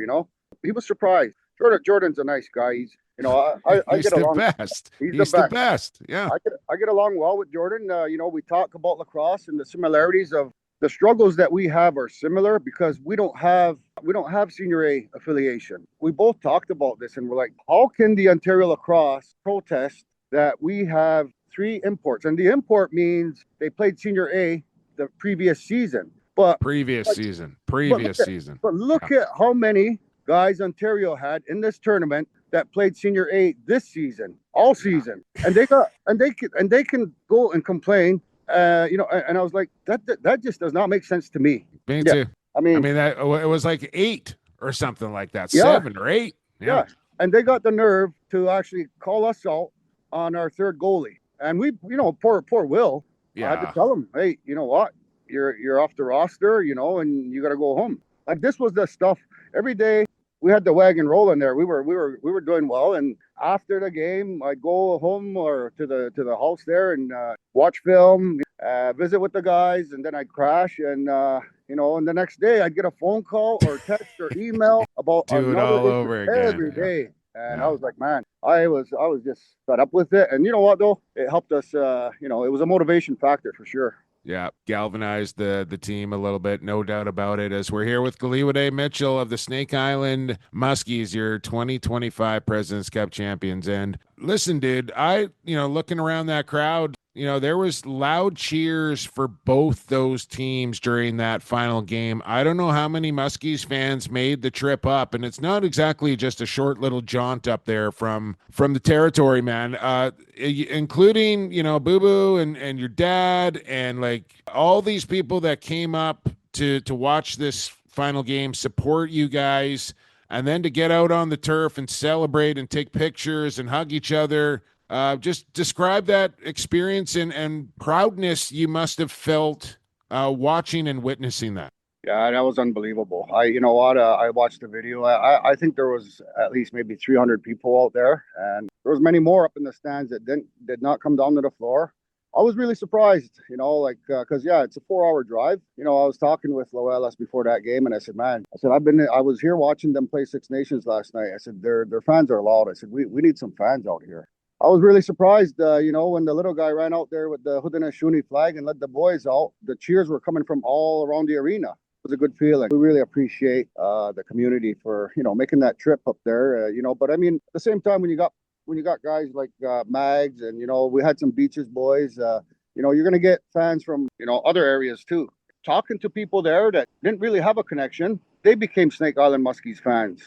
He was surprised. Jordan's a nice guy. He's, I he's get along. Best. He's the best. Yeah. I get along well with Jordan. We talk about lacrosse and the similarities of the struggles that we have are similar because we don't have Senior A affiliation. We both talked about this and we're like, how can the Ontario Lacrosse protest that we have 3 imports? And the import means they played Senior A the previous season. But season. But look at how many guys Ontario had in this tournament that played Senior A this season, all season. And they can go and complain. And I was like, that just does not make sense to me. Me too. I mean that it was like 8 or something like that. Yeah. 7 or 8. Yeah. And they got the nerve to actually call us out on our third goalie. And we, poor Will. Yeah. I had to tell him, hey, you know what? You're off the roster, and you got to go home. Like this was the stuff every day. We had the wagon rolling there. We were doing well. And after the game, I'd go home or to the house there and watch film, visit with the guys, and then I'd crash. And and the next day I'd get a phone call or text or email about do it all over again every day. And I was like, man, I was just fed up with it. And you know what, though? It helped us, it was a motivation factor for sure. Yeah, galvanized the team a little bit, no doubt about it. As we're here with Kariwate Mitchell of the Snake Island Muskies, your 2025 President's Cup champions. And listen, dude, looking around that crowd, there was loud cheers for both those teams during that final game. I don't know how many Muskies fans made the trip up, and it's not exactly just a short little jaunt up there from the territory, man. Including, Boo Boo and your dad and like all these people that came up to watch this final game, support you guys, and then to get out on the turf and celebrate and take pictures and hug each other. Just describe that experience and proudness you must have felt watching and witnessing that. Yeah, that was unbelievable. I watched the video. I think there was at least maybe 300 people out there, and there was many more up in the stands that did not come down to the floor. I was really surprised, because it's a 4-hour drive. I was talking with Loelas before that game, and I said, man, I was here watching them play Six Nations last night. I said, their fans are loud. I said, we need some fans out here. I was really surprised, when the little guy ran out there with the Haudenosaunee flag and led the boys out. The cheers were coming from all around the arena. It was a good feeling. We really appreciate the community for, making that trip up there, But I mean, at the same time, when you got guys like Mags and, we had some Beaches boys, you're going to get fans from, other areas too. Talking to people there that didn't really have a connection, they became Snake Island Muskies fans,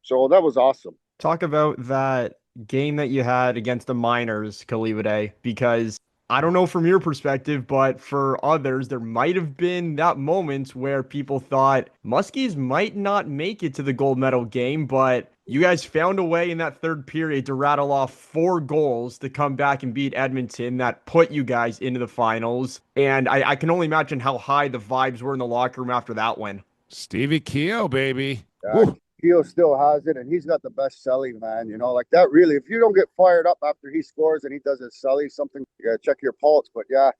So that was awesome. Talk about that game that you had against the Miners, Kariwate, because I don't know from your perspective, but for others, there might have been that moment where people thought Muskies might not make it to the gold medal game, but you guys found a way in that third period to rattle off 4 goals to come back and beat Edmonton that put you guys into the finals. And I can only imagine how high the vibes were in the locker room after that win. Stevie Keogh, baby. Yeah, Keo still has it, and he's got the best selling, man. You know, like that really, if you don't get fired up after he scores and he does his selling, something, you gotta check your pulse. But yeah,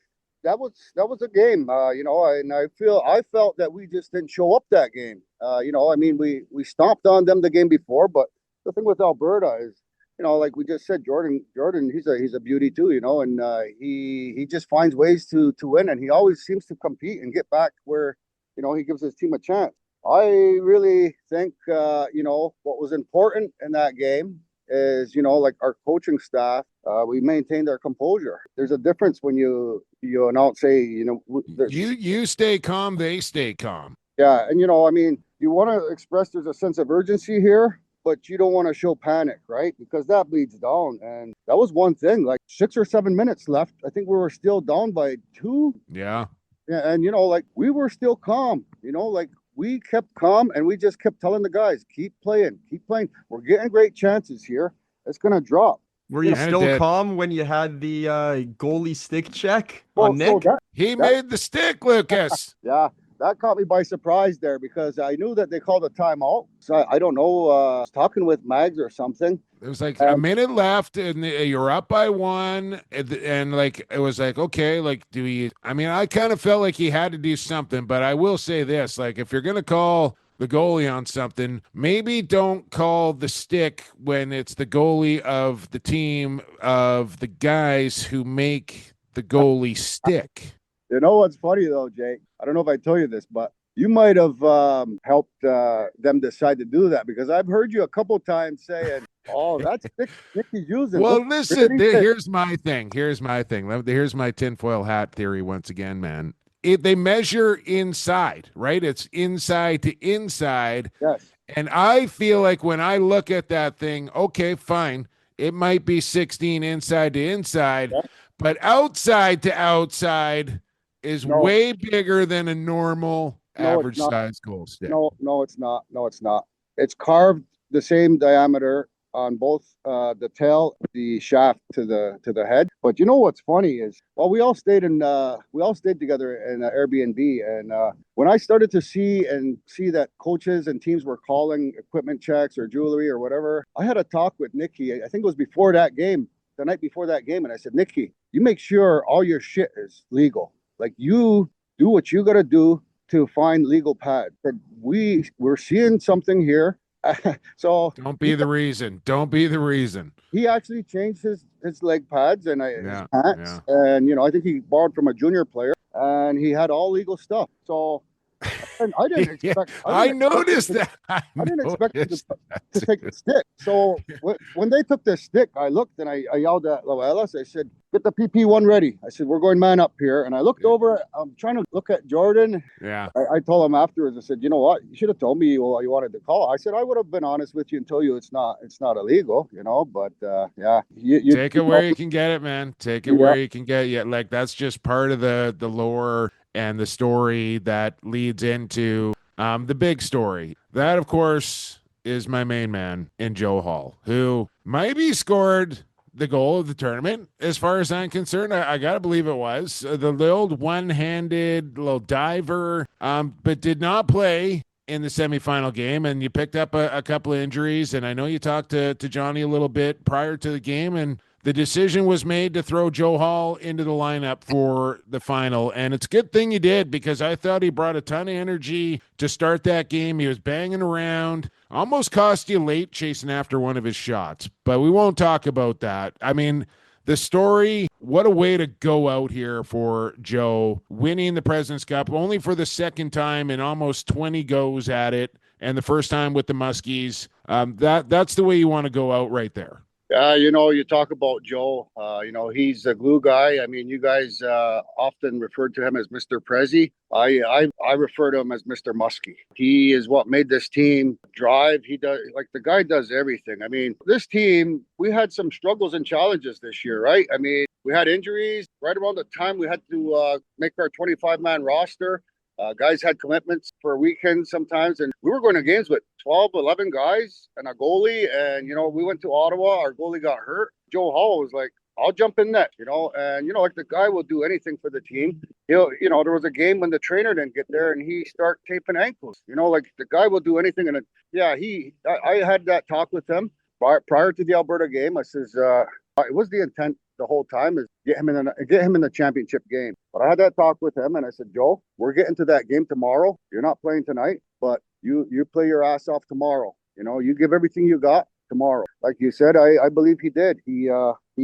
that was a game. You know, and I felt that we just didn't show up that game. You know, I mean, we stomped on them the game before, but the thing with Alberta is, you know, like we just said, Jordan, he's a beauty too, you know, and he just finds ways to win, and he always seems to compete and get back where, you know, he gives his team a chance. I really think, you know, what was important in that game is, you know, like our coaching staff, we maintained our composure. There's a difference when you announce, say, you know, you stay calm, they stay calm. yeah, and you know, I mean, you want to express there's a sense of urgency here, but you don't want to show panic, right? Because that bleeds down. And that was one thing, like 6 or 7 minutes left. I think we were still down by 2. Yeah. Yeah, and you know, like we were still calm, you know, like we kept calm and we just kept telling the guys, keep playing. We're getting great chances here. It's going to drop. Were you Yeah, still calm when you had the goalie stick check Well, on Nick? He made the stick, Lucas. Yeah, that caught me by surprise there because I knew that they called a timeout. So I don't know, I was talking with Mags or something. There was like a minute left, and you're up by 1, and like it was like, okay, like do we? I mean, I kind of felt like he had to do something, but I will say this: like, if you're gonna call the goalie on something, maybe don't call the stick when it's the goalie of the team of the guys who make the goalie stick. You know what's funny though, Jake? I don't know if I told you this, but you might have helped them decide to do that because I've heard you a couple times saying, "Oh, that's Nick is using." Well, listen, here's my thing. Here's my tinfoil hat theory once again, man. They measure inside, right? It's inside to inside. Yes. And I feel like when I look at that thing, okay, fine. It might be 16 inside to inside, but outside to outside is way bigger than a normal average size goal stick. No, it's not. It's carved the same diameter on both the tail, the shaft to the head. But you know what's funny is, well, we all stayed together in an Airbnb, and when I started to see that coaches and teams were calling equipment checks or jewelry or whatever, I had a talk with Nikki. I think it was before that game, the night before that game, and I said, Nikki, you make sure all your shit is legal. Like you do what you got to do to find legal pad. But we're seeing something here. So don't be the reason. He actually changed his leg pads and his pants, and you know, I think he borrowed from a junior player, and he had all legal stuff. So I didn't expect. I noticed that. I didn't expect to take the stick. So when they took the stick, I looked and I yelled at Loelas. I said, "Get the PP1 ready." I said, "We're going man up here." And I looked over. I'm trying to look at Jordan. Yeah. I told him afterwards. I said, "You know what? You should have told me you wanted to call." I said, "I would have been honest with you and told you it's not illegal, you know." But yeah, you take it where you can get it, man. Take it where you can get it. Like that's just part of the lore and the story that leads into the big story. That, of course, is my main man in Joe Hall, who maybe scored the goal of the tournament. As far as I'm concerned, I got to believe it was. The old one-handed little diver, but did not play in the semifinal game, and you picked up a couple of injuries, and I know you talked to Johnny a little bit prior to the game, and the decision was made to throw Joe Hall into the lineup for the final, and it's a good thing you did because I thought he brought a ton of energy to start that game. He was banging around, almost cost you late chasing after one of his shots, but we won't talk about that. I mean, the story, what a way to go out here for Joe, winning the President's Cup only for the second time in almost 20 goes at it, and the first time with the Muskies. That's the way you want to go out right there. You know, you talk about Joe, you know, he's a glue guy. I mean, you guys often referred to him as Mr. Prezi. I refer to him as Mr. Muskie. He is what made this team drive. He does, like, the guy does everything. I mean, this team, we had some struggles and challenges this year, right? I mean, we had injuries right around the time we had to make our 25-man roster. Guys had commitments for weekends sometimes, and we were going to games with 12, 11 guys and a goalie. And, you know, we went to Ottawa. Our goalie got hurt. Joe Hall was like, I'll jump in net, and like the guy will do anything for the team. There was a game when the trainer didn't get there and he start taping ankles. Like the guy will do anything. And I had that talk with him prior to the Alberta game. I says, it was the intent the whole time is get him in the championship game. But I had that talk with him and I said, Joe, we're getting to that game tomorrow. You're not playing tonight, but you play your ass off tomorrow. You give everything you got tomorrow. Like you said, I believe he did. He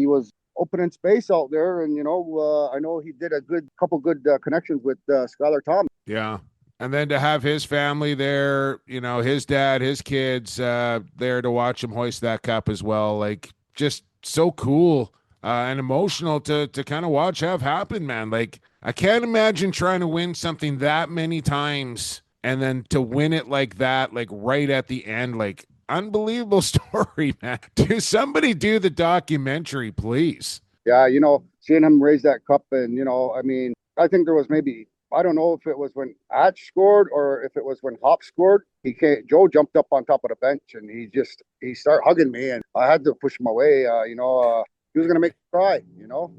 was opening space out there, and I know he did a couple good connections with Skylar Thomas. Yeah. And then to have his family there, his dad, his kids there to watch him hoist that cup as well, like just so cool and emotional to kind of watch have happen, man. Like I can't imagine trying to win something that many times and then to win it like that, like right at the end, like unbelievable story, man. Somebody do the documentary, please. Yeah, seeing him raise that cup and, I think there was maybe, I don't know if it was when Atch scored or if it was when Hop scored. Joe jumped up on top of the bench and he started hugging me and I had to push him away. He was going to make me cry,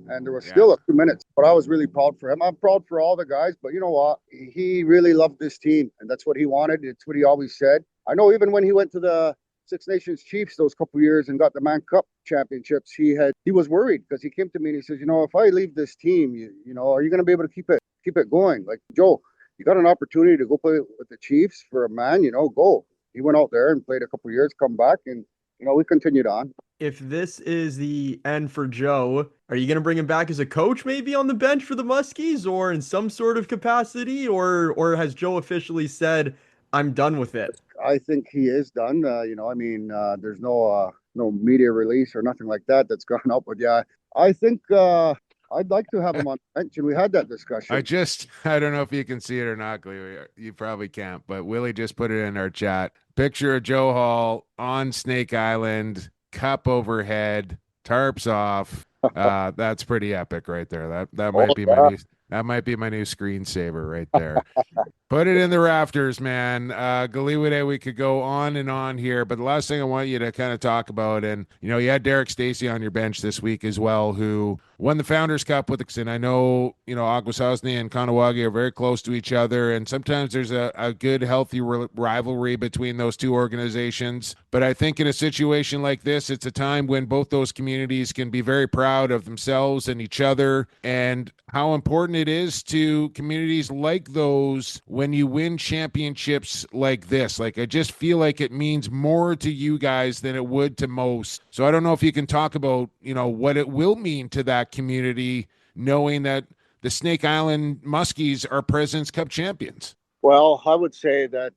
and there was still a few minutes, but I was really proud for him. I'm proud for all the guys, but you know what? He really loved this team and that's what he wanted. It's what he always said. I know even when he went to the Six Nations Chiefs those couple of years and got the Mann Cup championships, he was worried because he came to me and he says, if I leave this team, are you going to be able to keep it going? Like, Joe, you got an opportunity to go play with the Chiefs for a man, go. He went out there and played a couple of years, come back, and we continued on. If this is the end for Joe, are you going to bring him back as a coach, maybe on the bench for the Muskies, or in some sort of capacity, or has Joe officially said, I'm done with it? I think he is done. There's no media release or nothing like that that's gone up. But yeah, I think I'd like to have him on the bench, and we had that discussion. I don't know if you can see it or not, Glee. You probably can't, but Willie just put it in our chat. Picture of Joe Hall on Snake Island, cup overhead, tarps off. That's pretty epic right there. That might be my new. That might be my new screensaver right there. Put it in the rafters, man. Kariwate, we could go on and on here, but the last thing I want you to kind of talk about, and you had Derek Stacey on your bench this week as well, who won the Founders Cup with us. And I know, Akwesasne and Kahnawake are very close to each other, and sometimes there's a good, healthy rivalry between those two organizations. But I think in a situation like this, it's a time when both those communities can be very proud of themselves and each other, and how important it is to communities like those when you win championships like this. Like, I just feel like it means more to you guys than it would to most. So I don't know if you can talk about, what it will mean to that community, knowing that the Snake Island Muskies are President's Cup champions. Well, I would say that,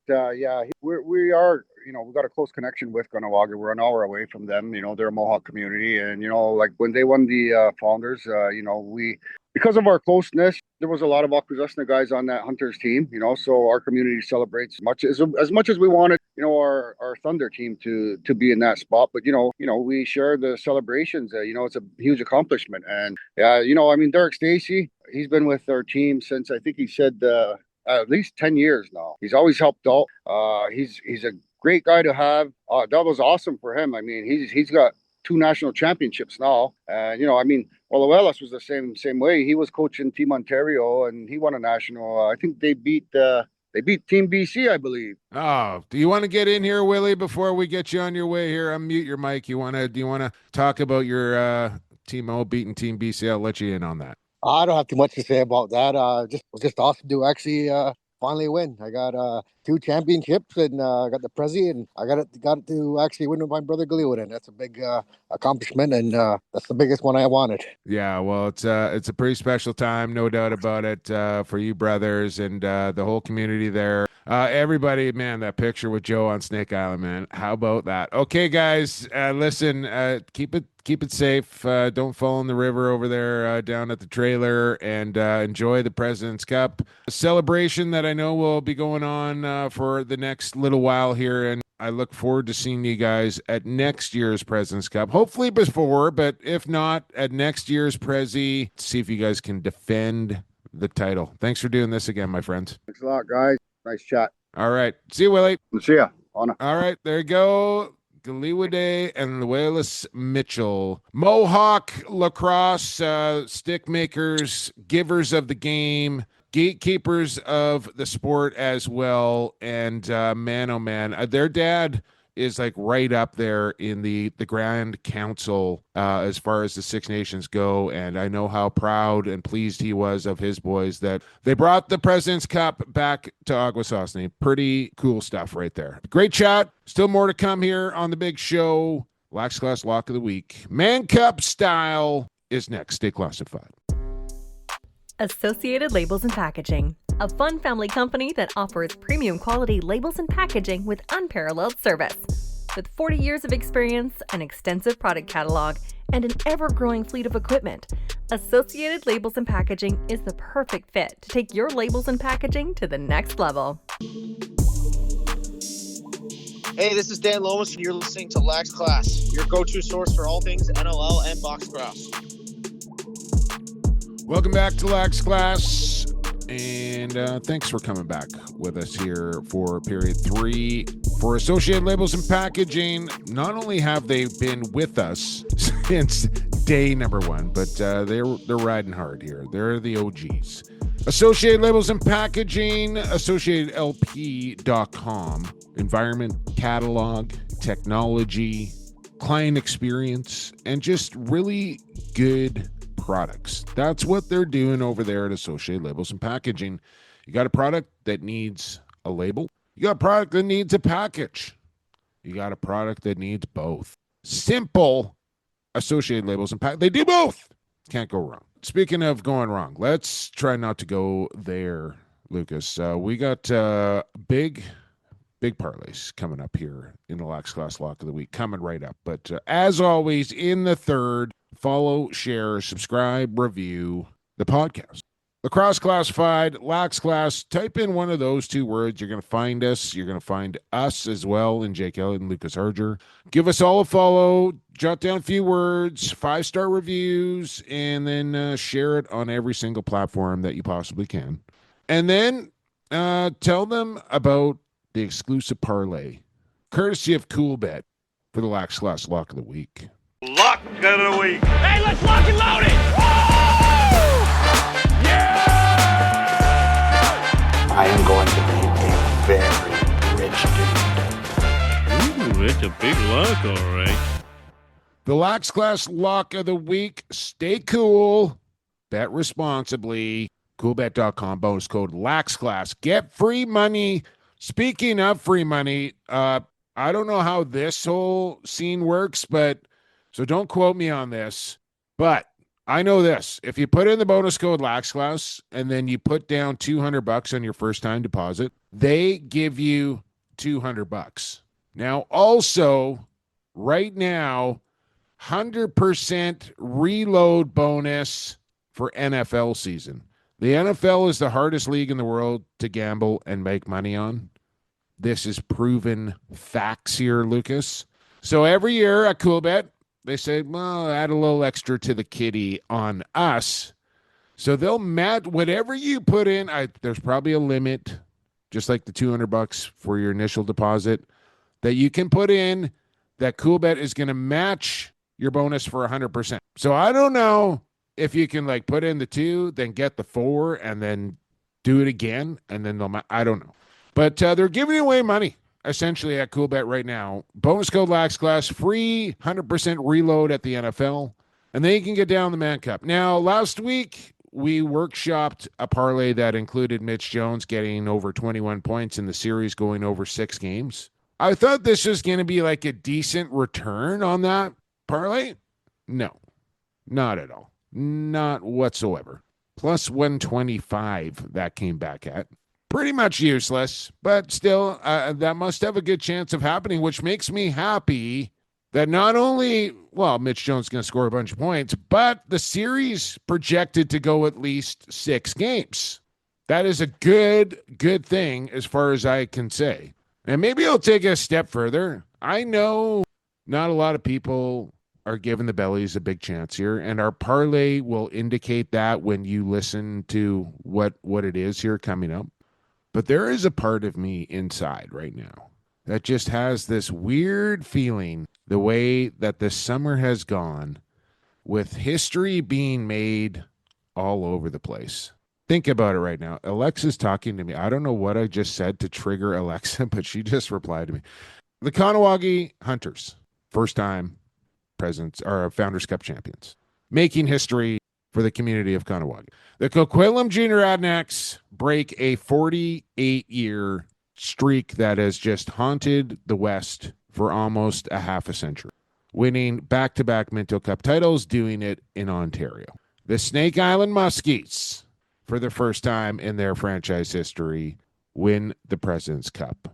we are, we've got a close connection with Kahnawake. We're an hour away from them. They're a Mohawk community. And, like when they won the Founders, because of our closeness, there was a lot of Akwesasne guys on that Hunters team, so our community celebrates as much as we wanted, our Thunder team to be in that spot. But, we share the celebrations. It's a huge accomplishment. And, Derek Stacey, he's been with our team since I think he said at least 10 years now. He's always helped out. He's a great guy to have. That was awesome for him. I mean, he's got 2 national championships now. And, Oluwelas was the same way. He was coaching Team Ontario and he won a national. I think they beat Team BC, I believe. Oh, do you want to get in here, Willie, before we get you on your way here? Unmute your mic. Do you want to talk about your Team O beating Team BC? I'll let you in on that. I don't have too much to say about that. It was just awesome to actually finally win. I got 2 championships and I got the Prezi, and I got it to actually win with my brother Kariwate, and that's a big accomplishment, and that's the biggest one I wanted. Yeah, well, it's a pretty special time, no doubt about it, for you brothers and the whole community there. Everybody, man, that picture with Joe on Snake Island, man. How about that? Okay, guys, listen, keep it safe. Don't fall in the river over there down at the trailer, and enjoy the President's Cup celebration that I know will be going on for the next little while here. And I look forward to seeing you guys at next year's President's Cup. Hopefully before, but if not, at next year's Prezi. See if you guys can defend the title. Thanks for doing this again, my friends. Thanks a lot, guys. Nice chat. All right. See you, Willie. See ya. All right. There you go. Kariwate and Luelis Mitchell. Mohawk lacrosse, stick makers, givers of the game, gatekeepers of the sport as well. And man, oh man, their dad is like right up there in the Grand Council as far as the Six Nations go. And I know how proud and pleased he was of his boys that they brought the President's Cup back to Aguasasne. Pretty cool stuff right there. Great chat. Still more to come here on the big show. Lax Class Lock of the Week. Mann Cup style is next. Stay classified. Associated Labels and Packaging, a fun family company that offers premium quality labels and packaging with unparalleled service. With 40 years of experience, an extensive product catalog, and an ever-growing fleet of equipment, Associated Labels and Packaging is the perfect fit to take your labels and packaging to the next level. Hey, this is Dan Lomas, and you're listening to Lax Class, your go-to source for all things NLL and box cross. Welcome back to Lax Class, and thanks for coming back with us here for period 3 for Associated Labels and Packaging. Not only have they been with us since day number 1, but they're riding hard here. They're the OGs. Associated Labels and Packaging, AssociatedLP.com, environment catalog, technology, client experience, and just really good products. That's what they're doing over there at Associated Labels and Packaging. You got a product that needs a label. You got a product that needs a package. You got a product that needs both. Simple. Associated Labels and Packaging. They do both. Can't go wrong. Speaking of going wrong, let's try not to go there, Lucas. We got big parlays coming up here in the Lax Class Lock of the Week, coming right up. But as always, in the third, follow, share, subscribe, review the podcast. Lacrosse Classified, Lax Class. Type in one of those 2 words. You're going to find us. You're going to find us as well, and Jake Elliott and Lucas Harger. Give us all a follow. Jot down a few words, 5-star reviews, and then share it on every single platform that you possibly can. And then tell them about the exclusive parlay, courtesy of CoolBet, for the Lax Class Lock of the Week. Lock of the Week. Hey, let's lock and load it. Woo! Yeah! I am going to be a very rich dude. Ooh, it's a big lock, all right. The Lax Class Lock of the Week. Stay cool. Bet responsibly. CoolBet.com. Bonus code LAXClass. Get free money. Speaking of free money, I don't know how this whole scene works, but so don't quote me on this. But I know this. If you put in the bonus code LAXClass and then you put down $200 on your first time deposit, they give you $200. Now, also, right now, 100% reload bonus for NFL season. The NFL is the hardest league in the world to gamble and make money on. This is proven facts here, Lucas. So every year at CoolBet, they say, well, add a little extra to the kitty on us. So they'll match whatever you put in. There's probably a limit, just like the $200 for your initial deposit, that you can put in that CoolBet is going to match your bonus for 100%. So I don't know if you can like put in the 2, then get the 4, and then do it again, and then I don't know. But they're giving away money, essentially, at CoolBet right now. Bonus code LAXClass, free 100% reload at the NFL, and then you can get down the Mann Cup. Now, last week, we workshopped a parlay that included Mitch Jones getting over 21 points in the series going over 6 games. I thought this was going to be like a decent return on that parlay. No, not at all. Not whatsoever. Plus 125 that came back at. Pretty much useless, but still, that must have a good chance of happening, which makes me happy that not only, well, Mitch Jones is going to score a bunch of points, but the series projected to go at least 6 games. That is a good thing as far as I can say. And maybe I'll take it a step further. I know not a lot of people are giving the bellies a big chance here, and our parlay will indicate that when you listen to what it is here coming up. But there is a part of me inside right now that just has this weird feeling the way that the summer has gone, with history being made all over the place. Think about it right now. Alexa's talking to me. I don't know what I just said to trigger Alexa, but she just replied to me. The Kahnawake Hunters, first time presidents or Founders Cup champions, making history for the community of Kahnawake. The Coquitlam Junior Adnecks break a 48-year streak that has just haunted the West for almost a half a century, winning back-to-back Minto Cup titles, doing it in Ontario. The Snake Island Muskies, for the first time in their franchise history, win the President's Cup.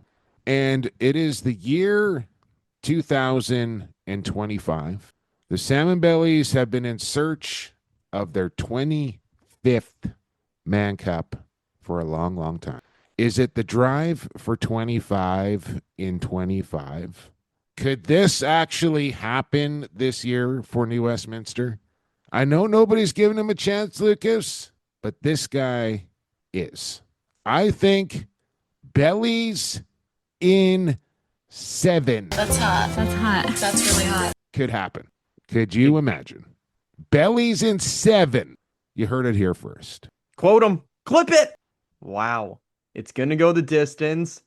And it is the year 2025. The Salmon Bellies have been in search of their 25th Mann Cup for a long, long time. Is it the drive for 25 in 25? Could this actually happen this year for New Westminster? I know nobody's giving him a chance, Lucas, but this guy is. I think Bellies in 7. That's hot. That's hot. That's really hot. Could happen. Could you imagine? Bellies in 7. You heard it here first. Quote him. Clip it. Wow. It's going to go the distance.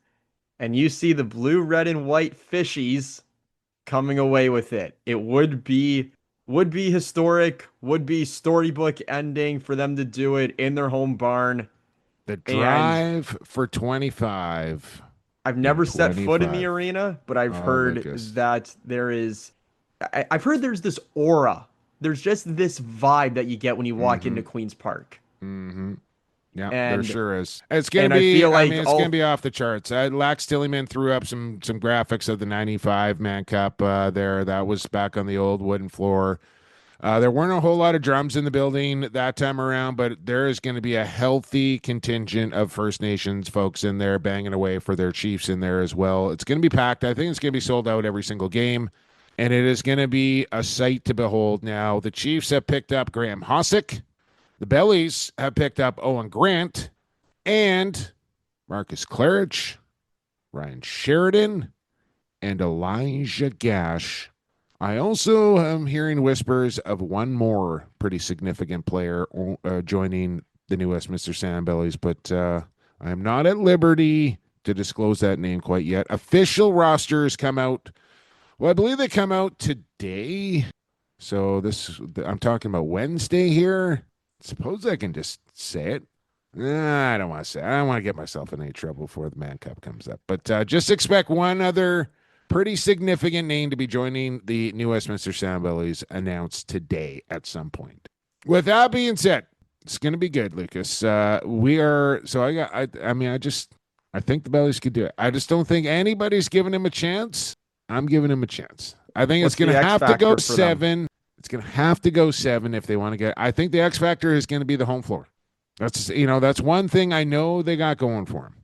And you see the blue, red, and white fishies coming away with it. It would be historic, would be storybook ending for them to do it in their home barn. The drive for 25. I've never set foot in the arena, but I've heard that I've heard there's this aura. There's just this vibe that you get when you walk into Queen's Park. Mm-hmm. Yeah, there sure is. It's gonna be off the charts. Lax Tillyman threw up some graphics of the '95 Mann Cup there. That was back on the old wooden floor. There weren't a whole lot of drums in the building that time around, but there is going to be a healthy contingent of First Nations folks in there banging away for their Chiefs in there as well. It's going to be packed. I think it's going to be sold out every single game, and it is going to be a sight to behold. Now, the Chiefs have picked up Graham Hossick. The Bellies have picked up Owen Grant and Marcus Claridge, Ryan Sheridan, and Elijah Gash. I also am hearing whispers of one more pretty significant player joining the New Westminster Salmon Bellies, but I am not at liberty to disclose that name quite yet. Official rosters come out. Well, I believe they come out today. So I'm talking about Wednesday here. Suppose I can just say it. I don't want to say it. I don't want to get myself in any trouble before the Mann Cup comes up. But just expect one other pretty significant name to be joining the New Westminster Salmon Bellies announced today at some point. With that being said, it's going to be good, Lucas. I think the Bellies could do it. I just don't think anybody's giving him a chance. I'm giving him a chance. I think it's going to have to go 7. It's going to have to go 7 if they want to get. I think the X factor is going to be the home floor. That's one thing I know they got going for them.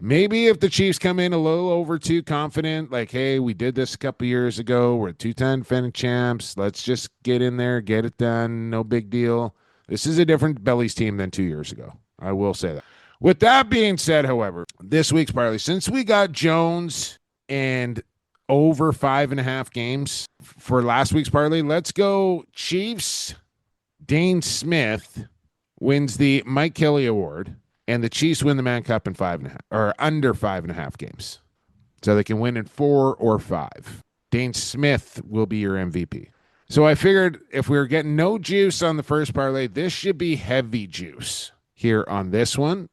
Maybe if the Chiefs come in a little over too confident, like, hey, we did this a couple years ago. We're 2-time defending champs. Let's just get in there, get it done. No big deal. This is a different Bellies team than 2 years ago. I will say that. With that being said, however, this week's parlay, since we got Jones and over 5.5 games for last week's parlay, let's go Chiefs. Dane Smith wins the Mike Kelly Award, and the Chiefs win the Mann Cup in 5.5 or under 5.5 games. So they can win in 4 or 5. Dane Smith will be your MVP. So I figured if we were getting no juice on the first parlay, this should be heavy juice here on this one.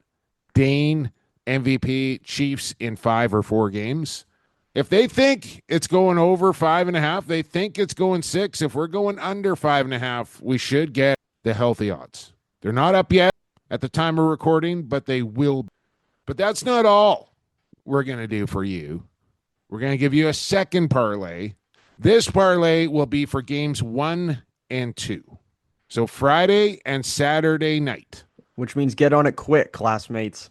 Dane, MVP, Chiefs in 5 or 4 games. If they think it's going over 5.5, they think it's going 6. If we're going under 5.5, we should get the healthy odds. They're not up yet at the time of recording, but they will. But that's not all we're going to do for you. We're going to give you a second parlay. This parlay will be for games 1 and 2. So Friday and Saturday night. Which means get on it quick, classmates.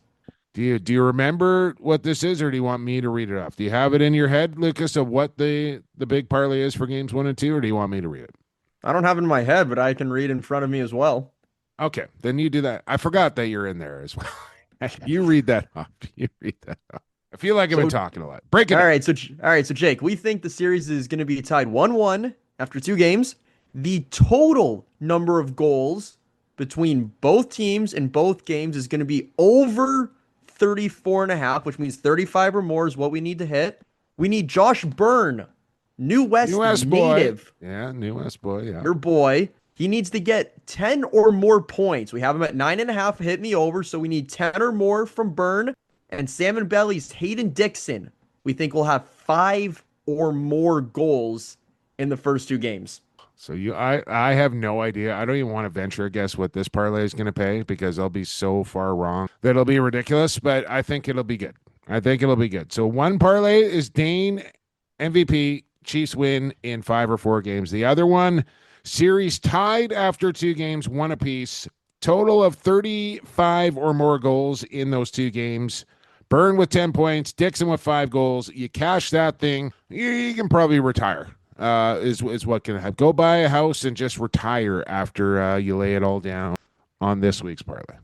Do you remember what this is, or do you want me to read it off? Do you have it in your head, Lucas, of what the big parlay is for games 1 and 2, or do you want me to read it? I don't have it in my head, but I can read in front of me as well. Okay, then you do that. I forgot that you're in there as well. You read that off. I feel like I've been talking a lot. Break it All up. right, so Jake, we think the series is going to be tied 1-1 after 2 games. The total number of goals between both teams in both games is going to be over 34.5, which means 35 or more is what we need to hit. We need Josh Byrne, New West native. Boy. Yeah, New West boy, yeah. Your boy. He needs to get 10 or more points. We have him at 9.5 hitting the over, so we need 10 or more from Byrne. And Salmon Belly's Hayden Dixon, we think will have 5 or more goals in the first 2 games. So I have no idea. I don't even want to venture a guess what this parlay is going to pay because I'll be so far wrong that it'll be ridiculous, but I think it'll be good. So one parlay is Dane MVP, Chiefs win in 5 or 4 games. The other one, series tied after 2 games, 1 apiece. Total of 35 or more goals in those 2 games. Byrne with 10 points, Dixon with 5 goals. You cash that thing, you can probably retire. Is what can happen. Go buy a house and just retire after you lay it all down on this week's parlay.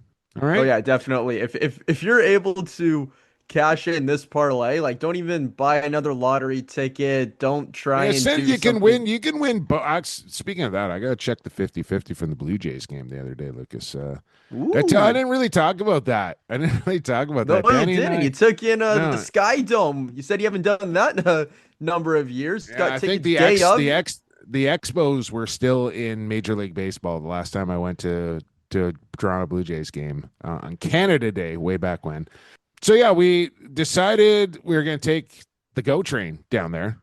All right. Oh yeah, definitely. If you're able to cash in this parlay, like don't even buy another lottery ticket. Don't try and do you can win. You can win. Speaking of that, I gotta check the 50-50 from the Blue Jays game the other day, Lucas. I didn't really talk about that. No, you didn't. You took in the Sky Dome. You said you haven't done that in a number of years. Yeah, I think the Expos were still in Major League Baseball the last time I went to Toronto Blue Jays game on Canada Day way back when. So yeah, we decided we were going to take the GO train down there,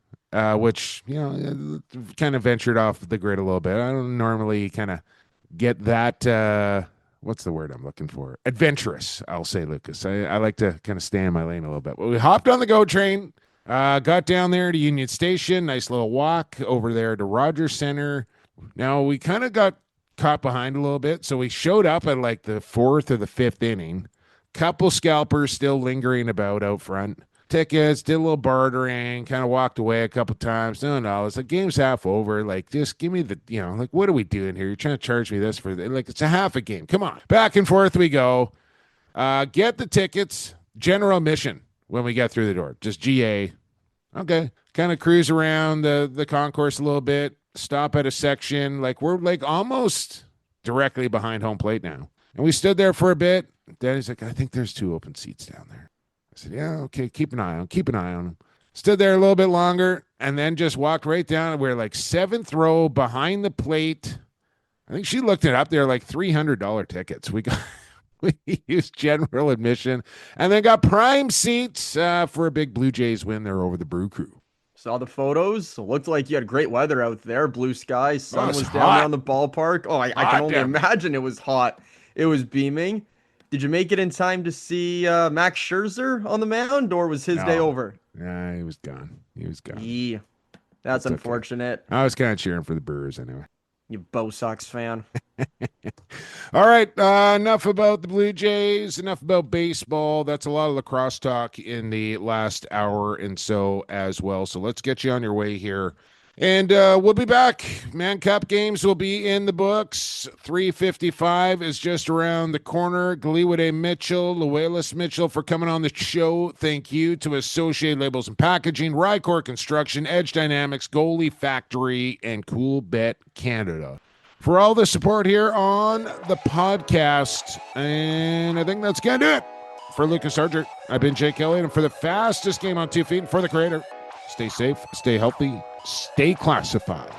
which kind of ventured off the grid a little bit. I don't normally kind of get that. What's the word I'm looking for? Adventurous, I'll say, Lucas. I like to kind of stay in my lane a little bit. But we hopped on the GO train, got down there to Union Station, nice little walk over there to Rogers Center. Now, we kind of got caught behind a little bit, so we showed up at like the 4th or the 5th inning. Couple scalpers still lingering about out front. Tickets, did a little bartering, kind of walked away a couple times. No, it's like game's half over. Like, just give me the, like, what are we doing here? You're trying to charge me this for, like, it's a half a game. Come on. Back and forth we go. Get the tickets. General admission when we get through the door. Just GA. Okay. Kind of cruise around the concourse a little bit. Stop at a section. Like, we're, like, almost directly behind home plate now. And we stood there for a bit. Daddy's like, I think there's 2 open seats down there. I said, yeah, okay, keep an eye on them. Stood there a little bit longer and then just walked right down. We're like 7th row behind the plate. I think she looked it up there, like $300 tickets. We used general admission and then got prime seats for a big Blue Jays win there over the Brew Crew. Saw the photos. Looked like you had great weather out there. Blue skies. Sun was hot. down there on the ballpark. Oh, I can only imagine it was hot. It was beaming. Did you make it in time to see Max Scherzer on the mound, or was his day over? Yeah, he was gone. Yeah, that's unfortunate. Okay. I was kind of cheering for the Brewers anyway. You Bo Sox fan. All right, enough about the Blue Jays, enough about baseball. That's a lot of lacrosse talk in the last hour and so as well. So let's get you on your way here. And we'll be back. Mann Cup games will be in the books. 3:55 is just around the corner. Kariwate Mitchell, Luelis Mitchell for coming on the show. Thank you to Associated Labels and Packaging, Rycor Construction, Edge Dynamics, Goalie Factory, and Cool Bet Canada for all the support here on the podcast. And I think that's going to do it. For Lucas Sargent, I've been Jake Elliott, and for the fastest game on 2 feet, and for the creator, stay safe, stay healthy, stay classified.